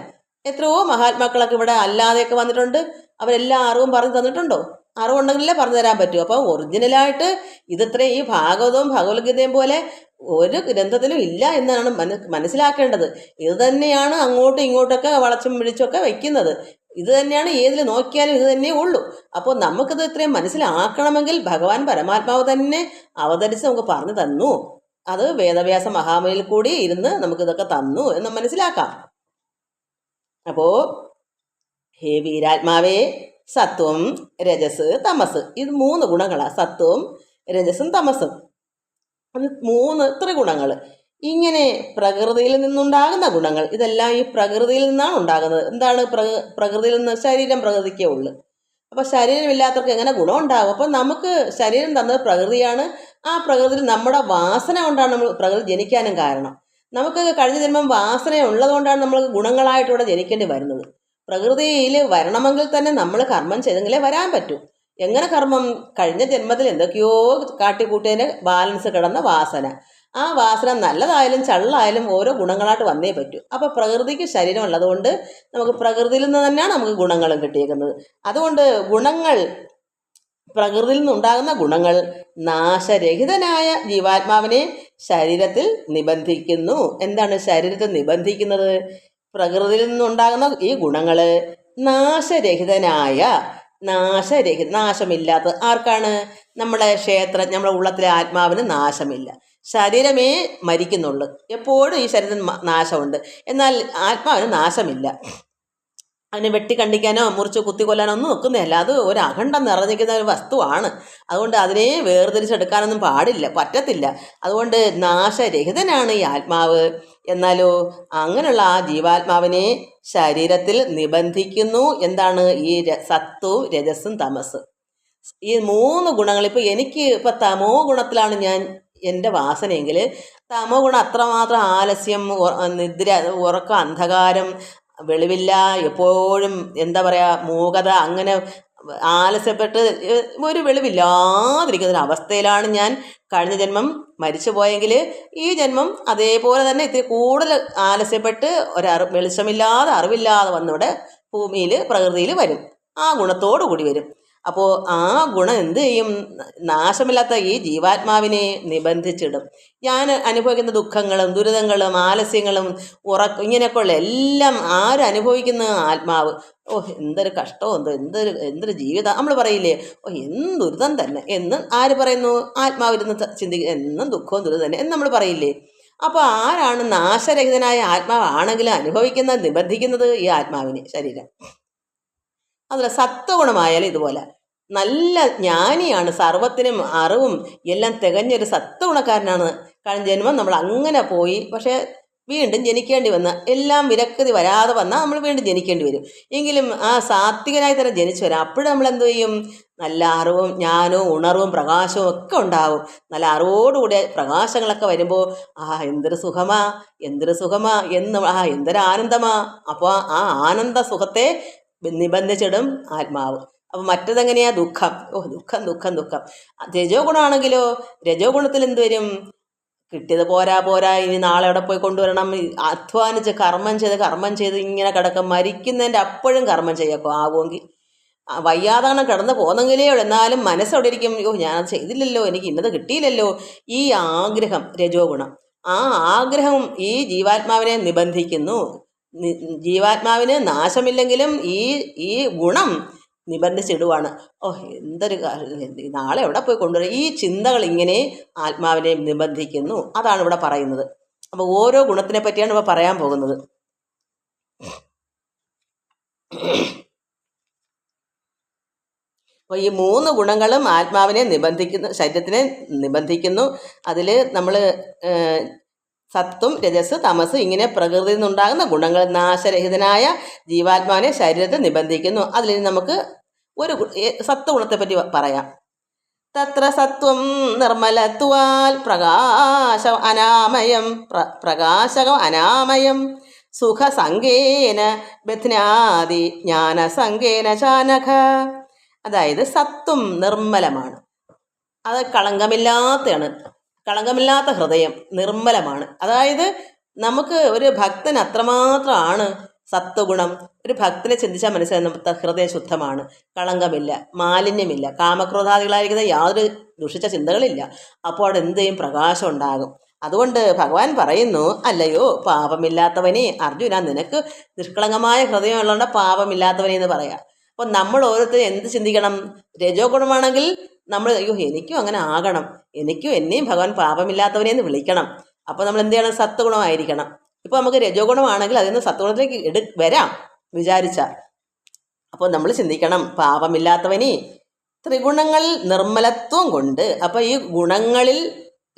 [SPEAKER 1] എത്രയോ മഹാത്മാക്കളൊക്കെ ഇവിടെ അല്ലാതെയൊക്കെ വന്നിട്ടുണ്ട്. അവരെല്ലാം അറിവും പറഞ്ഞു തന്നിട്ടുണ്ടോ? അറിവുണ്ടെങ്കിലേ പറഞ്ഞു തരാൻ പറ്റൂ. അപ്പോൾ ഒറിജിനലായിട്ട് ഇതിത്രയും ഈ ഭാഗവതവും ഭഗവത്ഗീതയും പോലെ ഒരു ഗ്രന്ഥത്തിലും ഇല്ല എന്നാണ് മനസ്സിലാക്കേണ്ടത്. ഇത് തന്നെയാണ് അങ്ങോട്ടും ഇങ്ങോട്ടൊക്കെ വളച്ചും പിടിച്ചൊക്കെ വയ്ക്കുന്നത്. ഇത് തന്നെയാണ് ഏതിൽ നോക്കിയാലും ഇത് തന്നെ ഉള്ളൂ. അപ്പോൾ നമുക്കിത് ഇത്രയും മനസ്സിലാക്കണമെങ്കിൽ ഭഗവാൻ പരമാത്മാവ് തന്നെ അവതരിച്ച് നമുക്ക് പറഞ്ഞു തന്നു. അത് വേദവ്യാസ മഹാമുനിയിൽ കൂടി ഇരുന്ന് നമുക്കിതൊക്കെ തന്നു എന്ന് മനസ്സിലാക്കാം. അപ്പോൾ ഹേ വീരാത്മാവേ, സത്വം രജസ് തമസ് ഇത് 3 ഗുണങ്ങളാണ്. സത്വവും രജസും തമസും, അത് 3 ത്രിഗുണങ്ങൾ. ഇങ്ങനെ പ്രകൃതിയിൽ നിന്നുണ്ടാകുന്ന ഗുണങ്ങൾ, ഇതെല്ലാം ഈ പ്രകൃതിയിൽ നിന്നാണ് ഉണ്ടാകുന്നത്. എന്താണ് പ്രകൃതിയിൽ നിന്ന്? ശരീരം പ്രകൃതിക്കേ ഉള്ളു. അപ്പോൾ ശരീരമില്ലാത്തവർക്ക് എങ്ങനെ ഗുണം ഉണ്ടാകും? അപ്പോൾ നമുക്ക് ശരീരം തന്നത് പ്രകൃതിയാണ്. ആ പ്രകൃതിയിൽ നമ്മുടെ വാസന കൊണ്ടാണ് നമ്മൾ പ്രകൃതി ജനിക്കാനും കാരണം. നമുക്ക് കഴിഞ്ഞ ജന്മം വാസന ഉള്ളതുകൊണ്ടാണ് നമ്മൾ ഗുണങ്ങളായിട്ട് ഇവിടെ ജനിക്കേണ്ടി വരുന്നത്. പ്രകൃതിയിൽ വരണമെങ്കിൽ തന്നെ നമ്മൾ കർമ്മം ചെയ്തെങ്കിലേ വരാൻ പറ്റൂ. എങ്ങനെ കർമ്മം? കഴിഞ്ഞ ജന്മത്തിൽ എന്തൊക്കെയോ കാട്ടിക്കൂട്ടിയതിന് ബാലൻസ് കിടന്ന വാസന, ആ വാസന നല്ലതായാലും ചള്ളായാലും ഓരോ ഗുണങ്ങളായിട്ട് വന്നേ പറ്റൂ. അപ്പോൾ പ്രകൃതിക്ക് ശരീരം ഉള്ളതുകൊണ്ട് നമുക്ക് പ്രകൃതിയിൽ നിന്ന് തന്നെയാണ് നമുക്ക് ഗുണങ്ങളും കിട്ടിയേക്കുന്നത്. അതുകൊണ്ട് ഗുണങ്ങൾ, പ്രകൃതിയിൽ നിന്നുണ്ടാകുന്ന ഗുണങ്ങൾ നാശരഹിതനായ ജീവാത്മാവിനെ ശരീരത്തിൽ നിബന്ധിക്കുന്നു. എന്താണ് ശരീരത്തിൽ നിബന്ധിക്കുന്നത്? പ്രകൃതിയിൽ നിന്നുണ്ടാകുന്ന ഈ ഗുണങ്ങൾ നാശരഹിതനായ, നാശമില്ലാത്ത ആർക്കാണ്? നമ്മുടെ നമ്മുടെ ഉള്ളത്തിലെ ആത്മാവിന് നാശമില്ല. ശരീരമേ മരിക്കുന്നുള്ളൂ. എപ്പോഴും ഈ ശരീരത്തിന് നാശമുണ്ട്, എന്നാൽ ആത്മാവിന് നാശമില്ല. അതിനെ വെട്ടിക്കണ്ടിക്കാനോ മുറിച്ച് കുത്തിക്കൊല്ലാനോ ഒന്നും നോക്കുന്നതല്ല. അത് ഒരു അഖണ്ഡം നിറഞ്ഞിരിക്കുന്ന ഒരു വസ്തുവാണ്. അതുകൊണ്ട് അതിനെ വേർതിരിച്ചെടുക്കാനൊന്നും പറ്റത്തില്ല. അതുകൊണ്ട് നാശരഹിതനാണ് ഈ ആത്മാവ്. എന്നാലോ അങ്ങനെയുള്ള ആ ജീവാത്മാവിനെ ശരീരത്തിൽ നിബന്ധിക്കുന്നു. എന്താണ്? ഈ സത്വവും രജസും തമസ്, ഈ 3 ഗുണങ്ങൾ. ഇപ്പോൾ തമോ ഗുണത്തിലാണ് ഞാൻ എൻ്റെ വാസനയെങ്കിൽ, തമോ ഗുണം അത്രമാത്രം ആലസ്യം, നിദ്ര, ഉറക്കം, അന്ധകാരം, വെളിവില്ല, എപ്പോഴും എന്താ പറയുക, മൂകത, അങ്ങനെ ആലസ്യപ്പെട്ട് ഒരു വെളിവില്ലാതിരിക്കുന്ന അവസ്ഥയിലാണ് ഞാൻ കഴിഞ്ഞ ജന്മം മരിച്ചു പോയെങ്കിൽ, ഈ ജന്മം അതേപോലെ തന്നെ ഇത്തിരി കൂടുതൽ ആലസ്യപ്പെട്ട് വെളിച്ചമില്ലാതെ അറിവില്ലാതെ വന്നിവിടെ ഭൂമിയിൽ പ്രകൃതിയിൽ വരും. ആ ഗുണത്തോടു കൂടി വരും. അപ്പോൾ ആ ഗുണം എന്ത് ചെയ്യും? നാശമില്ലാത്ത ഈ ജീവാത്മാവിനെ നിബന്ധിച്ചിടും. ഞാൻ അനുഭവിക്കുന്ന ദുഃഖങ്ങളും ദുരിതങ്ങളും ആലസ്യങ്ങളും ഇങ്ങനെയൊക്കെയുള്ള എല്ലാം ആരും അനുഭവിക്കുന്ന ആത്മാവ്. എന്തൊരു കഷ്ടമോ, എന്തൊരു ജീവിതം. നമ്മൾ പറയില്ലേ, എന്തൊരുതം തന്നെ എന്ന് ആര് പറയുന്നു? ആത്മാവിരുന്ന് എന്നും ദുഃഖവും ദുരിതം തന്നെ എന്ന് നമ്മൾ പറയില്ലേ. അപ്പോൾ ആരാണ് നാശരഹിതനായ ആത്മാവാണെങ്കിലും നിബന്ധിക്കുന്നത് ഈ ആത്മാവിനെ ശരീരം. അതുപോലെ സത്വഗുണമായാലും ഇതുപോലെ നല്ല ജ്ഞാനിയാണ്, സർവത്തിനും അറിവും എല്ലാം തികഞ്ഞൊരു സത്വഗുണക്കാരനാണ്. കഴിഞ്ഞ ജന്മം നമ്മൾ അങ്ങനെ പോയി, പക്ഷേ വീണ്ടും ജനിക്കേണ്ടി വന്ന, എല്ലാം വിരക്തി വരാതെ വന്നാൽ നമ്മൾ വീണ്ടും ജനിക്കേണ്ടി വരും. എങ്കിലും ആ സാത്വികനായി തന്നെ ജനിച്ചു വരാം. അപ്പോഴും നമ്മൾ എന്ത് ചെയ്യും? നല്ല അറിവും ജ്ഞാനവും ഉണർവും പ്രകാശവും ഒക്കെ ഉണ്ടാവും. നല്ല അറിവോടുകൂടിയ പ്രകാശങ്ങളൊക്കെ വരുമ്പോൾ എന്തൊരു സുഖമാ എന്തൊരു ആനന്ദമാ. അപ്പോൾ ആ ആനന്ദ സുഖത്തെ നിബന്ധിച്ചിടും ആത്മാവ്. അപ്പം മറ്റതെങ്ങനെയാ? ദുഃഖം. ദുഃഖം. രജോ ഗുണമാണെങ്കിലോ, രജോ ഗുണത്തിൽ എന്ത് വരും? കിട്ടിയത് പോരാ, ഇനി നാളെ എവിടെ പോയി കൊണ്ടുവരണം, അധ്വാനിച്ച് കർമ്മം ചെയ്ത് ഇങ്ങനെ കിടക്കും. മരിക്കുന്നതിൻ്റെ അപ്പോഴും കർമ്മം ചെയ്യൊക്കെ ആവുമെങ്കിൽ, വയ്യാതാണ് കിടന്ന് പോന്നെങ്കിലേ ഉള്ളൂ. എന്നാലും മനസ്സവിടെ ഇരിക്കും, ഞാനത് ചെയ്തില്ലല്ലോ, എനിക്ക് ഇന്നത് കിട്ടിയില്ലല്ലോ. ഈ ആഗ്രഹം രജോ ഗുണം. ആ ആഗ്രഹം ഈ ജീവാത്മാവിനെ നിബന്ധിക്കുന്നു. ജീവാത്മാവിന് നാശമില്ലെങ്കിലും ഈ ഗുണം നിബന്ധിച്ചിടുവാണ്. എന്തൊരു നാളെ എവിടെ പോയി കൊണ്ടുവരും, ഈ ചിന്തകൾ ഇങ്ങനെ ആത്മാവിനെ നിബന്ധിക്കുന്നു. അതാണ് ഇവിടെ പറയുന്നത്. അപ്പോൾ ഓരോ ഗുണത്തിനെ പറ്റിയാണ് ഇവിടെ പറയാൻ പോകുന്നത്. അപ്പോൾ ഈ 3 ഗുണങ്ങളും ആത്മാവിനെ ശരീരത്തിനെ നിബന്ധിക്കുന്നു. അതിൽ നമ്മൾ സത്വം രജസ് തമസ് ഇങ്ങനെ പ്രകൃതിയിൽ നിന്നുണ്ടാകുന്ന ഗുണങ്ങൾ നാശരഹിതനായ ജീവാത്മാവിനെ ശരീരത്തിൽ നിബന്ധിക്കുന്നു. അതിൽ നമുക്ക് ഒരു സത്വഗുണത്തെ പറ്റി പറയാം. തത്ര സത്വം നിർമ്മലത്വാൽ പ്രകാശകം അനാമയം സുഖസംഗേന ബധ്നാതി ജ്ഞാനസംഗേന ചാനഘ. അതായത് സത്വം നിർമ്മലമാണ്, അത് കളങ്കമില്ലാത്ത ഹൃദയം നിർമ്മലമാണ്. അതായത് നമുക്ക് ഒരു ഭക്തൻ അത്രമാത്രമാണ് സത്വഗുണം. ഒരു ഭക്തനെ ചിന്തിച്ചാൽ മനസ്സിലാകുന്ന ഹൃദയം ശുദ്ധമാണ്, കളങ്കമില്ല, മാലിന്യമില്ല, കാമക്രോധാദികളായിരിക്കുന്ന യാതൊരു ദുഷിച്ച ചിന്തകളില്ല. അപ്പോൾ അവിടെ എന്ത് ചെയ്യും? പ്രകാശം ഉണ്ടാകും. അതുകൊണ്ട് ഭഗവാൻ പറയുന്നു, അല്ലയോ പാപമില്ലാത്തവനെ അർജുന, നിനക്ക് നിഷ്കളങ്കമായ ഹൃദയമുള്ളതുകൊണ്ട് പാപമില്ലാത്തവനെ എന്ന് പറയാം. അപ്പോൾ നമ്മൾ ഓരോരുത്തരും എന്ത് ചിന്തിക്കണം? രജോ ഗുണമാണെങ്കിൽ നമ്മൾ എനിക്കും അങ്ങനെ ആകണം, എന്നെയും ഭഗവാൻ പാപമില്ലാത്തവനെ എന്ന് വിളിക്കണം. അപ്പോൾ നമ്മൾ എന്ത് ചെയ്യണം? സത്വഗുണമായിരിക്കണം. ഇപ്പോൾ നമുക്ക് രജോ ഗുണമാണെങ്കിൽ അതിൽ നിന്ന് സത്വഗുണത്തിലേക്ക് വരാം വിചാരിച്ചാൽ. അപ്പോൾ നമ്മൾ ചിന്തിക്കണം, പാപമില്ലാത്തവനെ ത്രിഗുണങ്ങൾ നിർമ്മലത്വം കൊണ്ട്, അപ്പോൾ ഈ ഗുണങ്ങളിൽ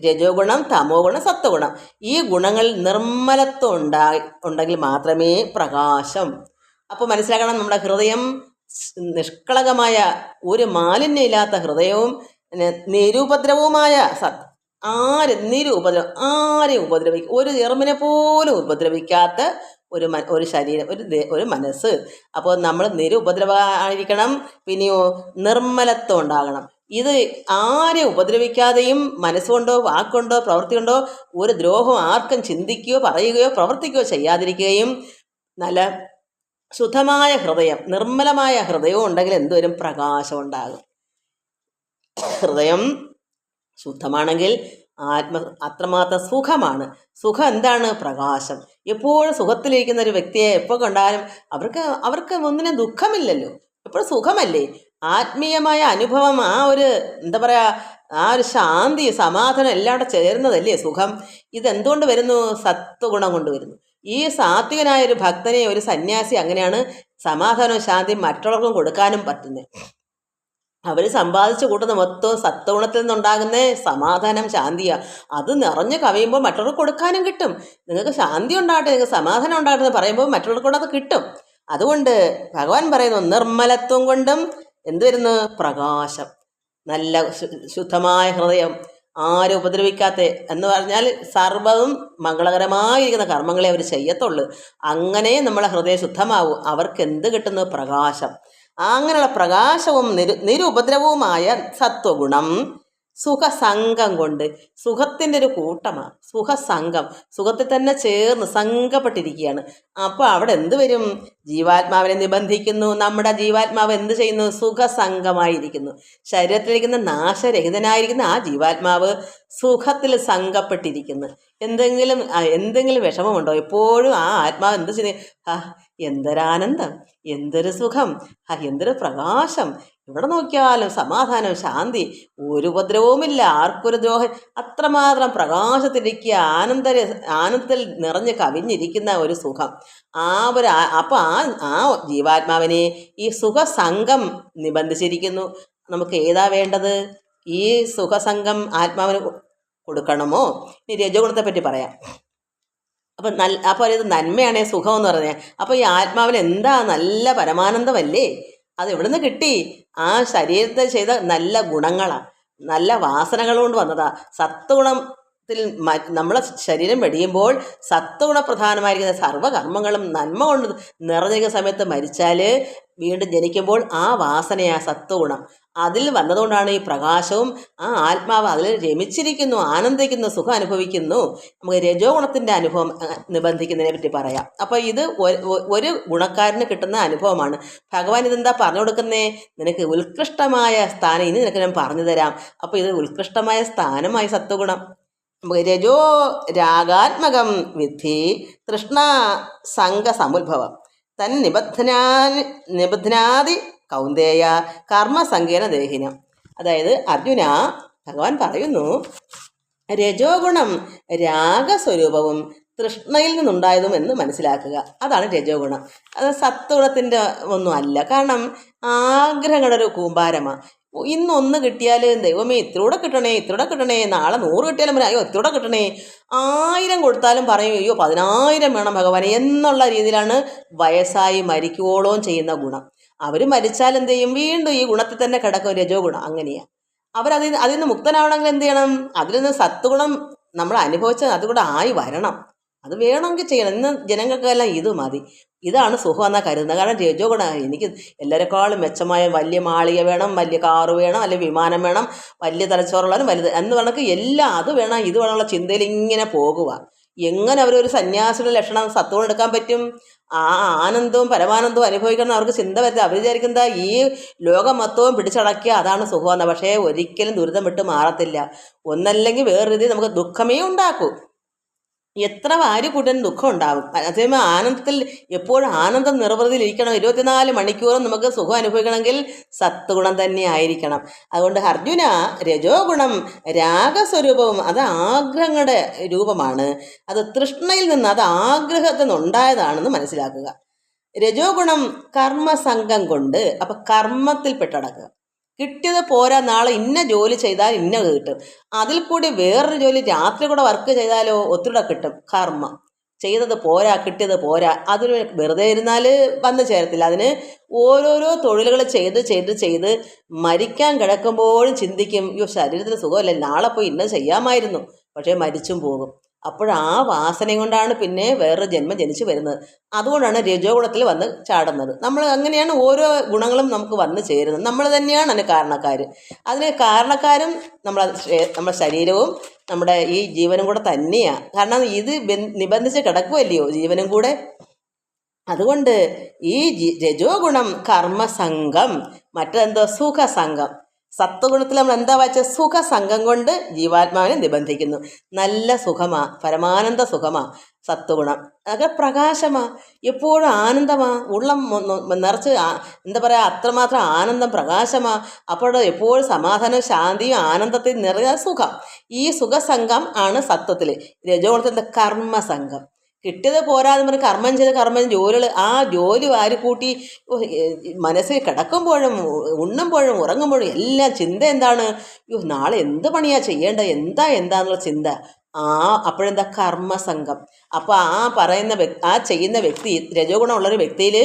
[SPEAKER 1] രജോ ഗുണം, തമോ ഗുണം, സത്വഗുണം, ഈ ഗുണങ്ങൾ നിർമ്മലത്വം ഉണ്ടെങ്കിൽ മാത്രമേ പ്രകാശം. അപ്പോൾ മനസ്സിലാക്കണം, നമ്മുടെ ഹൃദയം നിഷ്കളങ്കമായ ഒരു മാലിന്യമില്ലാത്ത ഹൃദയവും നിരുപദ്രവവുമായ ആരെയും ഉപദ്രവിക്കും, ഒരു എറുമ്പിനെ പോലും ഉപദ്രവിക്കാത്ത ഒരു ശരീരം, ഒരു മനസ്സ്. അപ്പോൾ നമ്മൾ നിരുപദ്രവമായിരിക്കണം. പിന്നെയോ നിർമ്മലത്വം ഉണ്ടാകണം. ഇത് ആരെയും ഉപദ്രവിക്കാതെയും മനസ്സുകൊണ്ടോ വാക്കുകൊണ്ടോ പ്രവൃത്തി കൊണ്ടോ ഒരു ദ്രോഹം ആർക്കും ചിന്തിക്കുകയോ പറയുകയോ പ്രവർത്തിക്കുകയോ ചെയ്യാതിരിക്കുകയും നല്ല ശുദ്ധമായ ഹൃദയം, നിർമ്മലമായ ഹൃദയവും ഉണ്ടെങ്കിൽ എന്തുവരും? പ്രകാശം ഉണ്ടാകും. ഹൃദയം ശുദ്ധമാണെങ്കിൽ അത്രമാത്രം സുഖമാണ്. സുഖം എന്താണ്? പ്രകാശം. എപ്പോഴും സുഖത്തിലിരിക്കുന്ന ഒരു വ്യക്തിയെ എപ്പോൾ കണ്ടാലും അവർക്ക് ഒന്നിനും ദുഃഖമില്ലല്ലോ, എപ്പോഴും സുഖമല്ലേ. ആത്മീയമായ അനുഭവം, എന്താ പറയുക, ഒരു ശാന്തി, സമാധാനം എല്ലാം കൂടെ ചേർന്നതല്ലേ സുഖം. ഇതെന്തുകൊണ്ട് വരുന്നു? സത്വഗുണം കൊണ്ട് വരുന്നു. ഈ സാത്വികനായൊരു ഭക്തനെ, ഒരു സന്യാസി, അങ്ങനെയാണ് സമാധാനവും ശാന്തിയും മറ്റുള്ളവർക്കും കൊടുക്കാനും പറ്റുന്നത്. അവർ സമ്പാദിച്ചു കൂട്ടുന്ന മൊത്തം സത്വഗുണത്തിൽ നിന്നുണ്ടാകുന്ന സമാധാനം, ശാന്തിയാണ്. അത് നിറഞ്ഞു കവിയുമ്പോൾ മറ്റുള്ളവർക്ക് കൊടുക്കാനും കിട്ടും. നിങ്ങൾക്ക് ശാന്തി ഉണ്ടാകട്ടെ, നിങ്ങൾക്ക് സമാധാനം ഉണ്ടാകട്ടെ എന്ന് പറയുമ്പോൾ മറ്റുള്ളവർക്ക് കൂടെ അത് കിട്ടും. അതുകൊണ്ട് ഭഗവാൻ പറയുന്നു, നിർമ്മലത്വം കൊണ്ടും എന്ത് വരുന്നു? പ്രകാശം. നല്ല ശുദ്ധമായ ഹൃദയം, ആരും ഉപദ്രവിക്കാത്ത എന്ന് പറഞ്ഞാൽ സർവ്വവും മംഗളകരമായിരിക്കുന്ന കർമ്മങ്ങളെ അവർ ചെയ്യത്തുള്ളൂ. അങ്ങനെ നമ്മളെ ഹൃദയം ശുദ്ധമാവും. അവർക്ക് എന്ത് കിട്ടുന്നു? പ്രകാശം. അങ്ങനെയുള്ള പ്രകാശവും നിരുപദ്രവവുമായ സത്വഗുണം സുഖസംഘം കൊണ്ട്, സുഖത്തിൻ്റെ ഒരു കൂട്ടമാണ് സുഖസംഘം. സുഖത്തിൽ തന്നെ ചേർന്ന് സംഘപ്പെട്ടിരിക്കുകയാണ്. അപ്പോൾ അവിടെ എന്ത് വരും? ജീവാത്മാവിനെ നിബന്ധിക്കുന്നു. നമ്മുടെ ജീവാത്മാവ് എന്ത് ചെയ്യുന്നു? സുഖസംഘമായിരിക്കുന്നു. ശരീരത്തിലിരിക്കുന്ന നാശരഹിതനായിരിക്കുന്ന ആ ജീവാത്മാവ് സുഖത്തിൽ സംഘപ്പെട്ടിരിക്കുന്നു. എന്തെങ്കിലും വിഷമമുണ്ടോ? എപ്പോഴും ആ ആത്മാവ് എന്ത് ചെയ്യുന്നു? എന്തൊരാനന്ദം, എന്തൊരു സുഖം, എന്തൊരു പ്രകാശം. എവിടെ നോക്കിയാലും സമാധാനം, ശാന്തി, ഒരു ഉപദ്രവവുമില്ല, ആർക്കൊരു ദ്രോഹം. അത്രമാത്രം പ്രകാശത്തിലിരിക്കുക, ആനന്ദത്തിൽ നിറഞ്ഞ് കവിഞ്ഞിരിക്കുന്ന ഒരു സുഖം. അപ്പോൾ ആ ജീവാത്മാവിനെ ഈ സുഖസംഘം നിബന്ധിച്ചിരിക്കുന്നു. നമുക്ക് ഏതാ വേണ്ടത്? ഈ സുഖസംഘം ആത്മാവിന് കൊടുക്കണമോ? ഇനി രജോഗുണത്തെ പറ്റി പറയാം. അപ്പോൾ ഇത് നന്മയാണേ സുഖം എന്ന് പറഞ്ഞാൽ, അപ്പോൾ ഈ ആത്മാവിന് എന്താ നല്ല പരമാനന്ദമല്ലേ? അത് എവിടെ നിന്ന് കിട്ടി? ആ ശരീരത്തിൽ ചെയ്ത നല്ല ഗുണങ്ങളാണ്, നല്ല വാസനകൾ കൊണ്ട് വന്നതാ. സത്വഗുണത്തിൽ നമ്മളെ ശരീരം വെടിയുമ്പോൾ സത്വഗുണപ്രധാനമായിരിക്കുന്ന സർവ്വകർമ്മങ്ങളും നന്മ കൊണ്ട് നിറഞ്ഞിരിക്കുന്ന സമയത്ത് മരിച്ചാൽ വീണ്ടും ജനിക്കുമ്പോൾ ആ വാസനയാ സത്വഗുണം. അതിൽ വന്നതുകൊണ്ടാണ് ഈ പ്രകാശവും ആ ആത്മാവ് അതിൽ രമിച്ചിരിക്കുന്നു, ആനന്ദിക്കുന്നു, സുഖം അനുഭവിക്കുന്നു. നമുക്ക് രജോ ഗുണത്തിൻ്റെ അനുഭവം നിബന്ധിക്കുന്നതിനെ പറ്റി പറയാം. അപ്പോൾ ഇത് ഒരു ഗുണക്കാരന് കിട്ടുന്ന അനുഭവമാണ്. ഭഗവാൻ ഇതെന്താ പറഞ്ഞു കൊടുക്കുന്നേ? നിനക്ക് ഉത്കൃഷ്ടമായ സ്ഥാനം ഇനി നിനക്ക് ഞാൻ പറഞ്ഞു തരാം. അപ്പോൾ ഇത് ഉത്കൃഷ്ടമായ സ്ഥാനമായി സത്വഗുണം. രജോ രാഗാത്മകം വിദ്ധി തൃഷ്ണ സംഘ സമുദ്ഭവം തൻ നിബധ്നാതി കൗന്ദേയ കർമ്മസങ്കേന ദേഹിനം. അതായത് അർജുന, ഭഗവാൻ പറയുന്നു, രജോ ഗുണം രാഗസ്വരൂപവും തൃഷ്ണയിൽ നിന്നുണ്ടായതും എന്ന് മനസ്സിലാക്കുക. അതാണ് രജോ ഗുണം. അത് സത്വഗുണത്തിൻ്റെ ഒന്നും അല്ല. കാരണം ആഗ്രഹങ്ങളുടെ ഒരു കൂമ്പാരമാണ്. ഇന്നൊന്ന് കിട്ടിയാൽ ദൈവമേ ഇത്രൂടെ കിട്ടണേ, നാളെ 100 കിട്ടിയാലും അയ്യോ ഇത്രൂടെ കിട്ടണേ, 1000 കൊടുത്താലും പറയും അയ്യോ 10,000 വേണം ഭഗവാനെ എന്നുള്ള രീതിയിലാണ് വയസ്സായി മരിക്കുവോളവും ചെയ്യുന്ന ഗുണം. അവർ മരിച്ചാൽ എന്ത് ചെയ്യും? വീണ്ടും ഈ ഗുണത്തിൽ തന്നെ കിടക്കും, രജോ ഗുണം. അങ്ങനെയാണ് അതിൽ നിന്ന് മുക്തനാവണമെങ്കിൽ എന്ത് ചെയ്യണം? അതിൽ നിന്ന് സത്വഗുണം നമ്മൾ അനുഭവിച്ചത് അതുകൂടെ ആയി വരണം. അത് വേണമെങ്കിൽ ചെയ്യണം. ഇന്ന് ജനങ്ങൾക്കെല്ലാം ഇത് മതി, ഇതാണ് സുഖം എന്നാണ് കരുതുന്നത്. കാരണം രജോ ഗുണം, എനിക്ക് എല്ലാവരെക്കാളും മെച്ചമായ വലിയ മാളിക വേണം, വലിയ കാറ് വേണം, അല്ലെങ്കിൽ വിമാനം വേണം, വലിയ തലച്ചോറുള്ളവരും വലുത് എന്ന് പറഞ്ഞാൽ എല്ലാം അത് വേണം, ഇത് വേണമുള്ള ചിന്തയിൽ ഇങ്ങനെ പോകുക. എങ്ങനെ അവരൊരു സന്യാസിയുടെ ലക്ഷണം സത്വം എടുക്കാൻ പറ്റും? ആ ആനന്ദവും പരമാനന്ദവും അനുഭവിക്കണം അവർക്ക് ചിന്ത വരുന്നത്. അവർ വിചാരിക്കുന്നത് ഈ ലോകം മൊത്തവും പിടിച്ചടക്കിയ അതാണ് സുഖമെന്ന്. പക്ഷേ ഒരിക്കലും ദുരിതം വിട്ട് മാറത്തില്ല. ഒന്നല്ലെങ്കിൽ വേറെ രീതി നമുക്ക് ദുഃഖമേ ഉണ്ടാക്കൂ. എത്ര വാരി കൂട്ടാൻ ദുഃഖം ഉണ്ടാകും. അതേപോലെ ആനന്ദത്തിൽ എപ്പോഴും ആനന്ദം നിർവൃതിയിലിരിക്കണം. 24 മണിക്കൂറും നമുക്ക് സുഖം അനുഭവിക്കണമെങ്കിൽ സത്വഗുണം തന്നെ ആയിരിക്കണം. അതുകൊണ്ട് അർജുന, രജോ ഗുണം രാഗസ്വരൂപവും അത് ആഗ്രഹങ്ങളുടെ രൂപമാണ്. അത് തൃഷ്ണയിൽ നിന്ന്, അത് ആഗ്രഹത്തിൽ നിന്നുണ്ടായതാണെന്ന് മനസ്സിലാക്കുക. രജോ ഗുണം കർമ്മസംഘം കൊണ്ട് അപ്പം കർമ്മത്തിൽ പെട്ടടക്കുക. കിട്ടിയത് പോരാ, നാളെ ഇന്ന ജോലി ചെയ്താൽ ഇന്നത് കിട്ടും, അതിൽ കൂടി വേറൊരു ജോലി രാത്രി കൂടെ വർക്ക് ചെയ്താലോ ഒത്തിരി കിട്ടും. കർമ്മം ചെയ്തത് പോരാ, കിട്ടിയത് പോരാ, അതിന് വെറുതെ ഇരുന്നാൽ വന്നു ചേരത്തില്ല. അതിന് ഓരോരോ തൊഴിലുകൾ ചെയ്ത് ചെയ്ത് ചെയ്ത് മരിക്കാൻ കിടക്കുമ്പോഴും ചിന്തിക്കും, അയ്യോ ശരീരത്തിന് സുഖമല്ലേ, നാളെ പോയി ഇന്നത് ചെയ്യാമായിരുന്നു, പക്ഷേ മരിച്ചും പോകും. അപ്പോഴാ വാസനയും കൊണ്ടാണ് പിന്നെ വേറൊരു ജന്മം ജനിച്ചു വരുന്നത്. അതുകൊണ്ടാണ് രജോ ഗുണത്തിൽ വന്ന് ചാടുന്നത്. നമ്മൾ അങ്ങനെയാണ് ഓരോ ഗുണങ്ങളും നമുക്ക് വന്നു ചേരുന്നത്. നമ്മൾ തന്നെയാണ് അതിന് കാരണക്കാർ. അതിന് കാരണക്കാരും നമ്മുടെ ശരീരവും നമ്മുടെ ഈ ജീവനും കൂടെ തന്നെയാണ്. കാരണം ഇത് നിബന്ധിച്ച് കിടക്കുമല്ലയോ ജീവനും കൂടെ. അതുകൊണ്ട് ഈ രജോ ഗുണം കർമ്മസംഘം, മറ്റെന്തോ സുഖസംഘം. സത്വഗുണത്തിൽ നമ്മൾ എന്താ വായിച്ചത്? സുഖസംഘം കൊണ്ട് ജീവാത്മാവിനെ നിബന്ധിക്കുന്നു. നല്ല സുഖമാ, പരമാനന്ദ സുഖമാ സത്വഗുണം. അതൊക്കെ പ്രകാശമാ, എപ്പോഴും ആനന്ദമാ, ഉള്ളം നിറച്ച് എന്താ പറയുക, അത്രമാത്രം ആനന്ദം പ്രകാശമാ. അപ്പോൾ എപ്പോഴും സമാധാനവും ശാന്തിയും ആനന്ദത്തിൽ നിറഞ്ഞ സുഖം. ഈ സുഖസംഘം ആണ് സത്വത്തിൽ. രജോ ഗുണത്തിൽ കർമ്മസംഘം. കിട്ടിയത് പോരാതെ പറഞ്ഞ് കർമ്മം ചെയ്ത് ജോലികൾ, ആ ജോലി വാരിക്കൂട്ടി മനസ്സിൽ കിടക്കുമ്പോഴും ഉണ്ണുമ്പോഴും ഉറങ്ങുമ്പോഴും എല്ലാം ചിന്ത എന്താണ്? നാളെ എന്ത് പണിയാ ചെയ്യേണ്ടത്, എന്താന്നുള്ള ചിന്ത. അപ്പോഴെന്താ? കർമ്മസംഘം. അപ്പോൾ ചെയ്യുന്ന വ്യക്തി, രജോ ഗുണമുള്ളൊരു വ്യക്തിയിൽ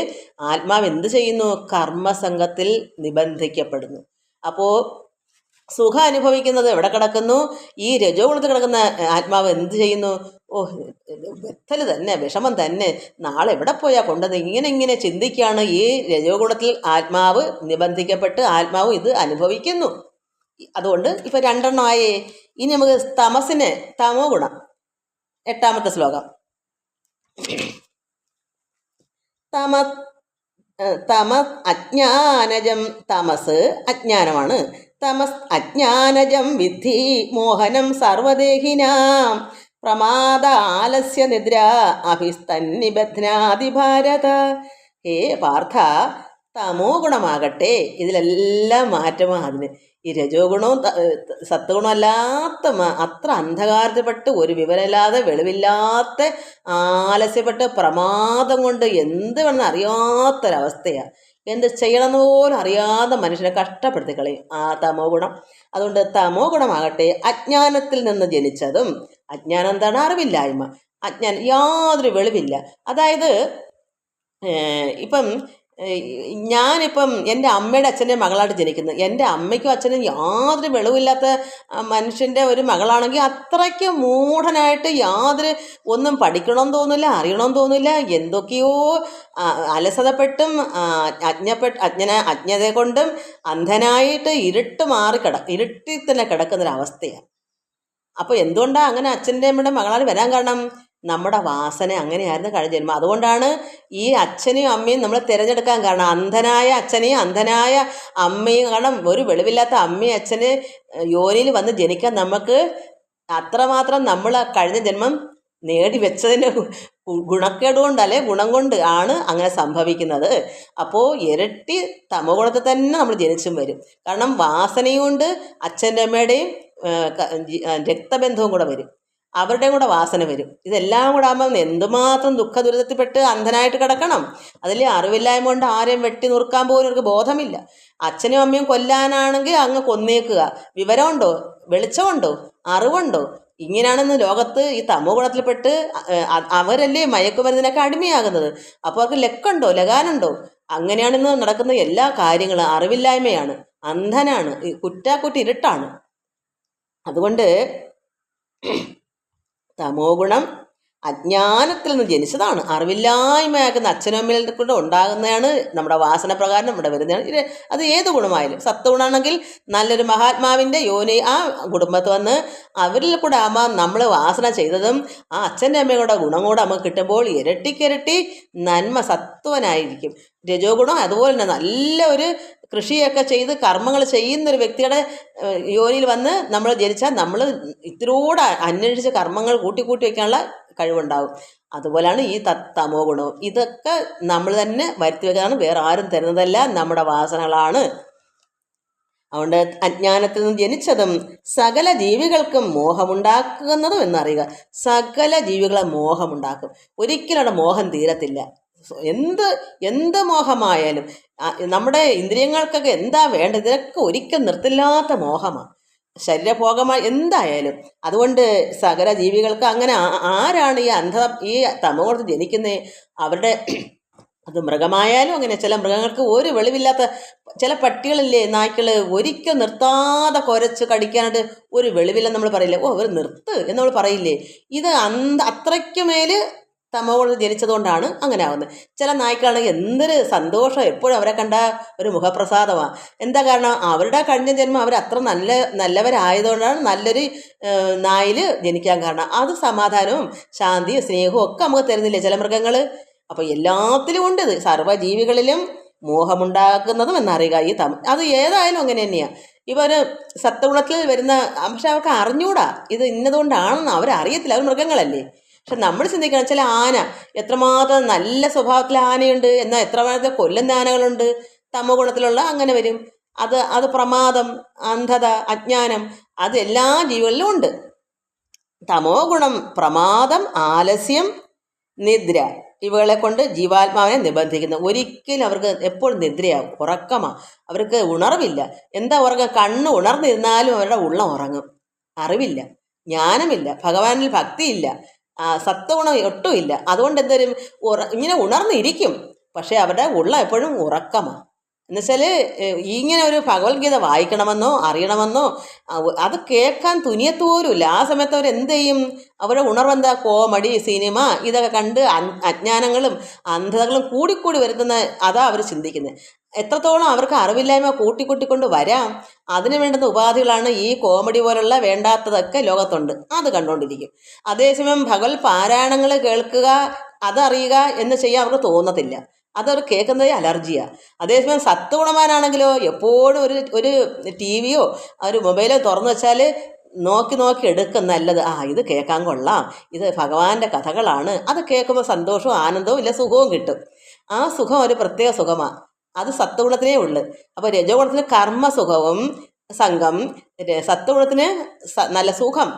[SPEAKER 1] ആത്മാവ് എന്ത് ചെയ്യുന്നു? കർമ്മസംഘത്തിൽ നിബന്ധിക്കപ്പെടുന്നു. അപ്പോൾ സുഖം അനുഭവിക്കുന്നത് എവിടെ കിടക്കുന്നു? ഈ രജോ ഗുണത്തിൽ കിടക്കുന്ന ആത്മാവ് എന്ത് ചെയ്യുന്നു? വെത്തൽ തന്നെ, വിഷമം തന്നെ, നാളെ എവിടെ പോയാൽ കൊണ്ടത്, ഇങ്ങനെ ചിന്തിക്കുകയാണ്. ഈ രജോ ഗുണത്തിൽ ആത്മാവ് നിബന്ധിക്കപ്പെട്ട് ആത്മാവ് ഇത് അനുഭവിക്കുന്നു. അതുകൊണ്ട് ഇപ്പം 2 ആയേ. ഇനി നമുക്ക് തമസിന്, തമോ ഗുണം, 8ാമത്തെ ശ്ലോകം. തമസ് അജ്ഞാനജം, തമസ് അജ്ഞാനമാണ്. തമസ് അജ്ഞാനജം വിദ്ധി മോഹനം സർവദേഹിനാം പ്രമാദ ആലസ്യ നിദ്ര അഭിസ്തന്നിബധ്നാതി ഭാരത. ഹേ പാർത്ഥ, തമോ ഗുണമാകട്ടെ ഇതിലെല്ലാം മാറ്റമാണ്. അതിന് ഈ രജോ ഗുണവും സത്വഗുണം അല്ലാത്ത അത്ര അന്ധകാരത്തിൽപ്പെട്ട് ഒരു വിവരമില്ലാതെ വെളിവില്ലാത്ത ആലസ്യപ്പെട്ട് പ്രമാദം കൊണ്ട് എന്ത് വേണമെന്ന് അറിയാത്തൊരവസ്ഥയാണ്. എന്ത് ചെയ്യണമെന്ന് പോലും അറിയാതെ മനുഷ്യനെ കഷ്ടപ്പെടുത്തി കളയും ആ തമോ ഗുണം. അതുകൊണ്ട് തമോ ഗുണമാകട്ടെ അജ്ഞാനത്തിൽ നിന്ന് ജനിച്ചതും. അജ്ഞാനം എന്താണ്? അറിവില്ലായ്മ. അജ്ഞാനം, യാതൊരു വെളിവില്ല. അതായത് ഇപ്പം ഞാനിപ്പം എൻ്റെ അമ്മയുടെ അച്ഛൻ്റെ മകളായിട്ട് ജനിക്കുന്നത്. എൻ്റെ അമ്മയ്ക്കും അച്ഛനും യാതൊരു വെളിവില്ലാത്ത മനുഷ്യൻ്റെ ഒരു മകളാണെങ്കിൽ അത്രയ്ക്ക് മൂഢനായിട്ട് യാതൊരു ഒന്നും പഠിക്കണമെന്ന് തോന്നില്ല, അറിയണമെന്ന് തോന്നില്ല, എന്തൊക്കെയോ അലസതപ്പെട്ടും അജ്ഞത കൊണ്ടും അന്ധനായിട്ട് ഇരുട്ടിൽ തന്നെ കിടക്കുന്നൊരവസ്ഥയാണ്. അപ്പോൾ എന്തുകൊണ്ടാണ് അങ്ങനെ അച്ഛൻ്റെ അമ്മയുടെ മകളാണ് വരാൻ കാരണം? നമ്മുടെ വാസന അങ്ങനെയായിരുന്നു കഴിഞ്ഞ ജന്മം. അതുകൊണ്ടാണ് ഈ അച്ഛനെയും അമ്മയും നമ്മൾ തിരഞ്ഞെടുക്കാൻ കാരണം. അന്ധനായ അച്ഛനെയും അന്ധനായ അമ്മയും, കാരണം ഒരു വെളിവില്ലാത്ത അമ്മയും അച്ഛന് യോനിയിൽ വന്ന് ജനിക്കാൻ നമുക്ക് അത്രമാത്രം നമ്മൾ കഴിഞ്ഞ ജന്മം നേടി വെച്ചതിൻ്റെ ഗുണക്കേട് കൊണ്ടല്ലേ, ഗുണം കൊണ്ട് ആണ് അങ്ങനെ സംഭവിക്കുന്നത്. അപ്പോൾ ഇരട്ടി തമോ ഗുണത്തിൽ തന്നെ നമ്മൾ ജനിച്ചും വരും. കാരണം വാസനയും കൊണ്ട് അച്ഛൻ്റെ അമ്മയുടെയും രക്തബന്ധവും കൂടെ വരും, അവരുടെയും കൂടെ വാസന വരും. ഇതെല്ലാം കൂടെ ആകുമ്പോൾ എന്തുമാത്രം ദുഃഖ ദുരിതത്തിൽപ്പെട്ട് അന്ധനായിട്ട് കിടക്കണം. അതിൽ അറിവില്ലായ്മ കൊണ്ട് ആരെയും വെട്ടി നുറുക്കാൻ പോലും അവർക്ക് ബോധമില്ല. അച്ഛനും അമ്മയും കൊല്ലാനാണെങ്കിൽ അങ്ങ് കൊന്നേക്കുക. വിവരമുണ്ടോ? വെളിച്ചമുണ്ടോ? അറിവുണ്ടോ? ഇങ്ങനെയാണെന്ന് ലോകത്ത് ഈ തമോ ഗുണത്തിൽപ്പെട്ട് അവരല്ലേ മയക്കുമരുന്നിനൊക്കെ അടിമയാകുന്നത്. അപ്പോൾ അവർക്ക് ലക്കുണ്ടോ? ലഗാനുണ്ടോ? അങ്ങനെയാണെന്ന് നടക്കുന്ന എല്ലാ കാര്യങ്ങളും അറിവില്ലായ്മയാണ്. അന്ധനാണ്, കുറ്റാക്കുറ്റി ഇരുട്ടാണ്. അതുകൊണ്ട് തമോ ഗുണം അജ്ഞാനത്തിൽ നിന്ന് ജനിച്ചതാണ്. അറിവില്ലായ്മയാക്കുന്ന അച്ഛനും അമ്മയിൽ കൂടെ ഉണ്ടാകുന്നതാണ് നമ്മുടെ വാസന പ്രകാരം നമ്മുടെ വരുന്നതാണ്. അത് ഏത് ഗുണമായാലും, സത്വഗുണമാണെങ്കിൽ നല്ലൊരു മഹാത്മാവിൻ്റെ യോനി ആ കുടുംബത്ത് വന്ന് അവരിൽ കൂടെ ആകുമ്പോൾ നമ്മൾ വാസന ചെയ്തതും ആ അച്ഛൻ്റെ അമ്മയുടെ ഗുണം കൂടെ നമുക്ക് കിട്ടുമ്പോൾ ഇരട്ടിക്കിരട്ടി നന്മ സത്വനായിരിക്കും. രജോ ഗുണം അതുപോലെ തന്നെ നല്ല ഒരു കൃഷിയൊക്കെ ചെയ്ത് കർമ്മങ്ങൾ ചെയ്യുന്നൊരു വ്യക്തിയുടെ യോനിയിൽ വന്ന് നമ്മൾ ജനിച്ചാൽ നമ്മൾ ഇത്തിരൂടെ അന്വേഷിച്ച് കർമ്മങ്ങൾ കൂട്ടി വയ്ക്കാനുള്ള കഴിവുണ്ടാവും. അതുപോലെയാണ് ഈ തമോ ഗുണവും. ഇതൊക്കെ നമ്മൾ തന്നെ വരുത്തി വെക്കാനാണ്, വേറെ ആരും തരുന്നതല്ല, നമ്മുടെ വാസനകളാണ്. അതുകൊണ്ട് അജ്ഞാനത്തിൽ നിന്ന് ജനിച്ചതും സകല ജീവികൾക്കും മോഹമുണ്ടാക്കുന്നതും എന്നറിയുക. സകല ജീവികളെ മോഹമുണ്ടാക്കും, ഒരിക്കലും അവിടെ മോഹം തീരത്തില്ല. എന്ത് എന്ത് മോഹമായാലും നമ്മുടെ ഇന്ദ്രിയങ്ങൾക്കൊക്കെ എന്താ വേണ്ടത്, ഇതൊക്കെ ഒരിക്കൽ നിർത്തില്ലാത്ത മോഹമാണ്, ശരീരഭോഗമായി എന്തായാലും. അതുകൊണ്ട് സകല ജീവികൾക്ക് അങ്ങനെ ആരാണ് ഈ ഈ തമോഗുണത്തിൽ ജനിക്കുന്നത്? അവരുടെ അത് മൃഗമായാലും അങ്ങനെ. ചില മൃഗങ്ങൾക്ക് ഒരു വെളിവില്ലാത്ത ചില പട്ടികളില്ലേ, നായ്ക്കൾ ഒരിക്കൽ നിർത്താതെ കുരച്ച് കടിക്കാനായിട്ട് ഒരു വെളിവില്ലെന്ന് നമ്മൾ പറയില്ലേ, ഓ അവർ നിർത്ത് എന്ന് നമ്മൾ പറയില്ലേ. ഇത് അത്രയ്ക്ക് തമോ ഗുണത്തിൽ ജനിച്ചതുകൊണ്ടാണ് അങ്ങനെ ആവുന്നത്. ചില നായ്ക്കളാണെങ്കിൽ എന്തൊരു സന്തോഷം, എപ്പോഴും അവരെ കണ്ട ഒരു മുഖപ്രസാദമാണ്. എന്താ കാരണം? അവരുടെ കഴിഞ്ഞ ജന്മം അവർ അത്ര നല്ലവരായതുകൊണ്ടാണ് നല്ലൊരു നായിൽ ജനിക്കാൻ കാരണം. അത് സമാധാനവും ശാന്തിയും സ്നേഹവും ഒക്കെ നമുക്ക് തരുന്നില്ലേ ചില മൃഗങ്ങൾ. അപ്പോൾ എല്ലാത്തിലും ഉണ്ട് ഇത്, സർവ്വജീവികളിലും മോഹമുണ്ടാക്കുന്നതും എന്നറിയുക ഈ അത് ഏതായാലും അങ്ങനെ തന്നെയാണ്. ഇവർ സത്വഗുണത്തിൽ വരുന്ന, പക്ഷെ അവർക്ക് അറിഞ്ഞൂടാ ഇത് ഇന്നതുകൊണ്ടാണെന്ന് അവരറിയത്തില്ല, അവർ മൃഗങ്ങളല്ലേ. പക്ഷെ നമ്മൾ ചിന്തിക്കണം, ചില ആന എത്രമാത്രം നല്ല സ്വഭാവത്തിലെ ആനയുണ്ട്, എന്നാൽ എത്രമാത്രം കൊല്ലുന്ന ആനകളുണ്ട്. തമോ ഗുണത്തിലുള്ള അങ്ങനെ വരും. അത് പ്രമാദം, അന്ധത, അജ്ഞാനം, അത് എല്ലാ ജീവികളിലും ഉണ്ട്. തമോ ഗുണം പ്രമാദം, ആലസ്യം, നിദ്ര, ഇവകളെ കൊണ്ട് ജീവാത്മാവിനെ നിബന്ധിക്കുന്നു. ഒരിക്കലും അവർക്ക് എപ്പോഴും നിദ്രയാകും, ഉറക്കമാണ്, അവർക്ക് ഉണർവില്ല. എന്താ ഉറക്കം? കണ്ണ് ഉണർന്നിരുന്നാലും അവരുടെ ഉള്ളം ഉറങ്ങും. അറിവില്ല, ജ്ഞാനമില്ല, ഭഗവാനിൽ ഭക്തിയില്ല, സത്വഗുണം ഒട്ടുമില്ല. അതുകൊണ്ട് എന്തോരും ഇങ്ങനെ ഉണർന്നിരിക്കും, പക്ഷേ അവരുടെ ഉള്ളം എപ്പോഴും ഉറക്കമാണ്. എന്നുവെച്ചാൽ ഇങ്ങനെ ഒരു ഭഗവത്ഗീത വായിക്കണമെന്നോ അറിയണമെന്നോ അത് കേൾക്കാൻ തുനിയത്തോലുമില്ല. ആ സമയത്ത് അവർ എന്ത് ചെയ്യും? അവരുടെ ഉണർവെന്താ? കോമഡി, സിനിമ, ഇതൊക്കെ കണ്ട് അജ്ഞാനങ്ങളും അന്ധതകളും കൂടിക്കൂടി വരുത്തുന്ന അതാ അവർ ചിന്തിക്കുന്നത്. എത്രത്തോളം അവർക്ക് അറിവില്ലായ്മ കൂട്ടിക്കൂട്ടിക്കൊണ്ട് വരാം, അതിന് വേണ്ടുന്ന ഉപാധികളാണ് ഈ കോമഡി പോലുള്ള വേണ്ടാത്തതൊക്കെ ലോകത്തുണ്ട്, അത് കണ്ടുകൊണ്ടിരിക്കും. അതേസമയം ഭഗവത് പാരായണങ്ങൾ കേൾക്കുക, അതറിയുക എന്ന് ചെയ്യാൻ അവർക്ക് തോന്നത്തില്ല, അതവർ കേൾക്കുന്നത് അലർജിയാണ്. അതേസമയം സത്വഗുണവാനാണെങ്കിലോ എപ്പോഴും ഒരു ടി വിയോ ഒരു മൊബൈലോ തുറന്നു വെച്ചാൽ നോക്കി നോക്കി എടുക്കും നല്ലത്. ഇത് കേൾക്കാൻ കൊള്ളാം, ഇത് ഭഗവാന്റെ കഥകളാണ്. അത് കേൾക്കുമ്പോൾ സന്തോഷവും ആനന്ദവും ഇല്ല സുഖവും കിട്ടും. ആ സുഖം ഒരു പ്രത്യേക സുഖമാണ്, അത് സത്വഗുണത്തിനേ ഉള്ളു. അപ്പോൾ രജോ ഗുണത്തിന് കർമ്മസുഖവും സംഘം, സത്വഗുണത്തിന് നല്ല സുഖം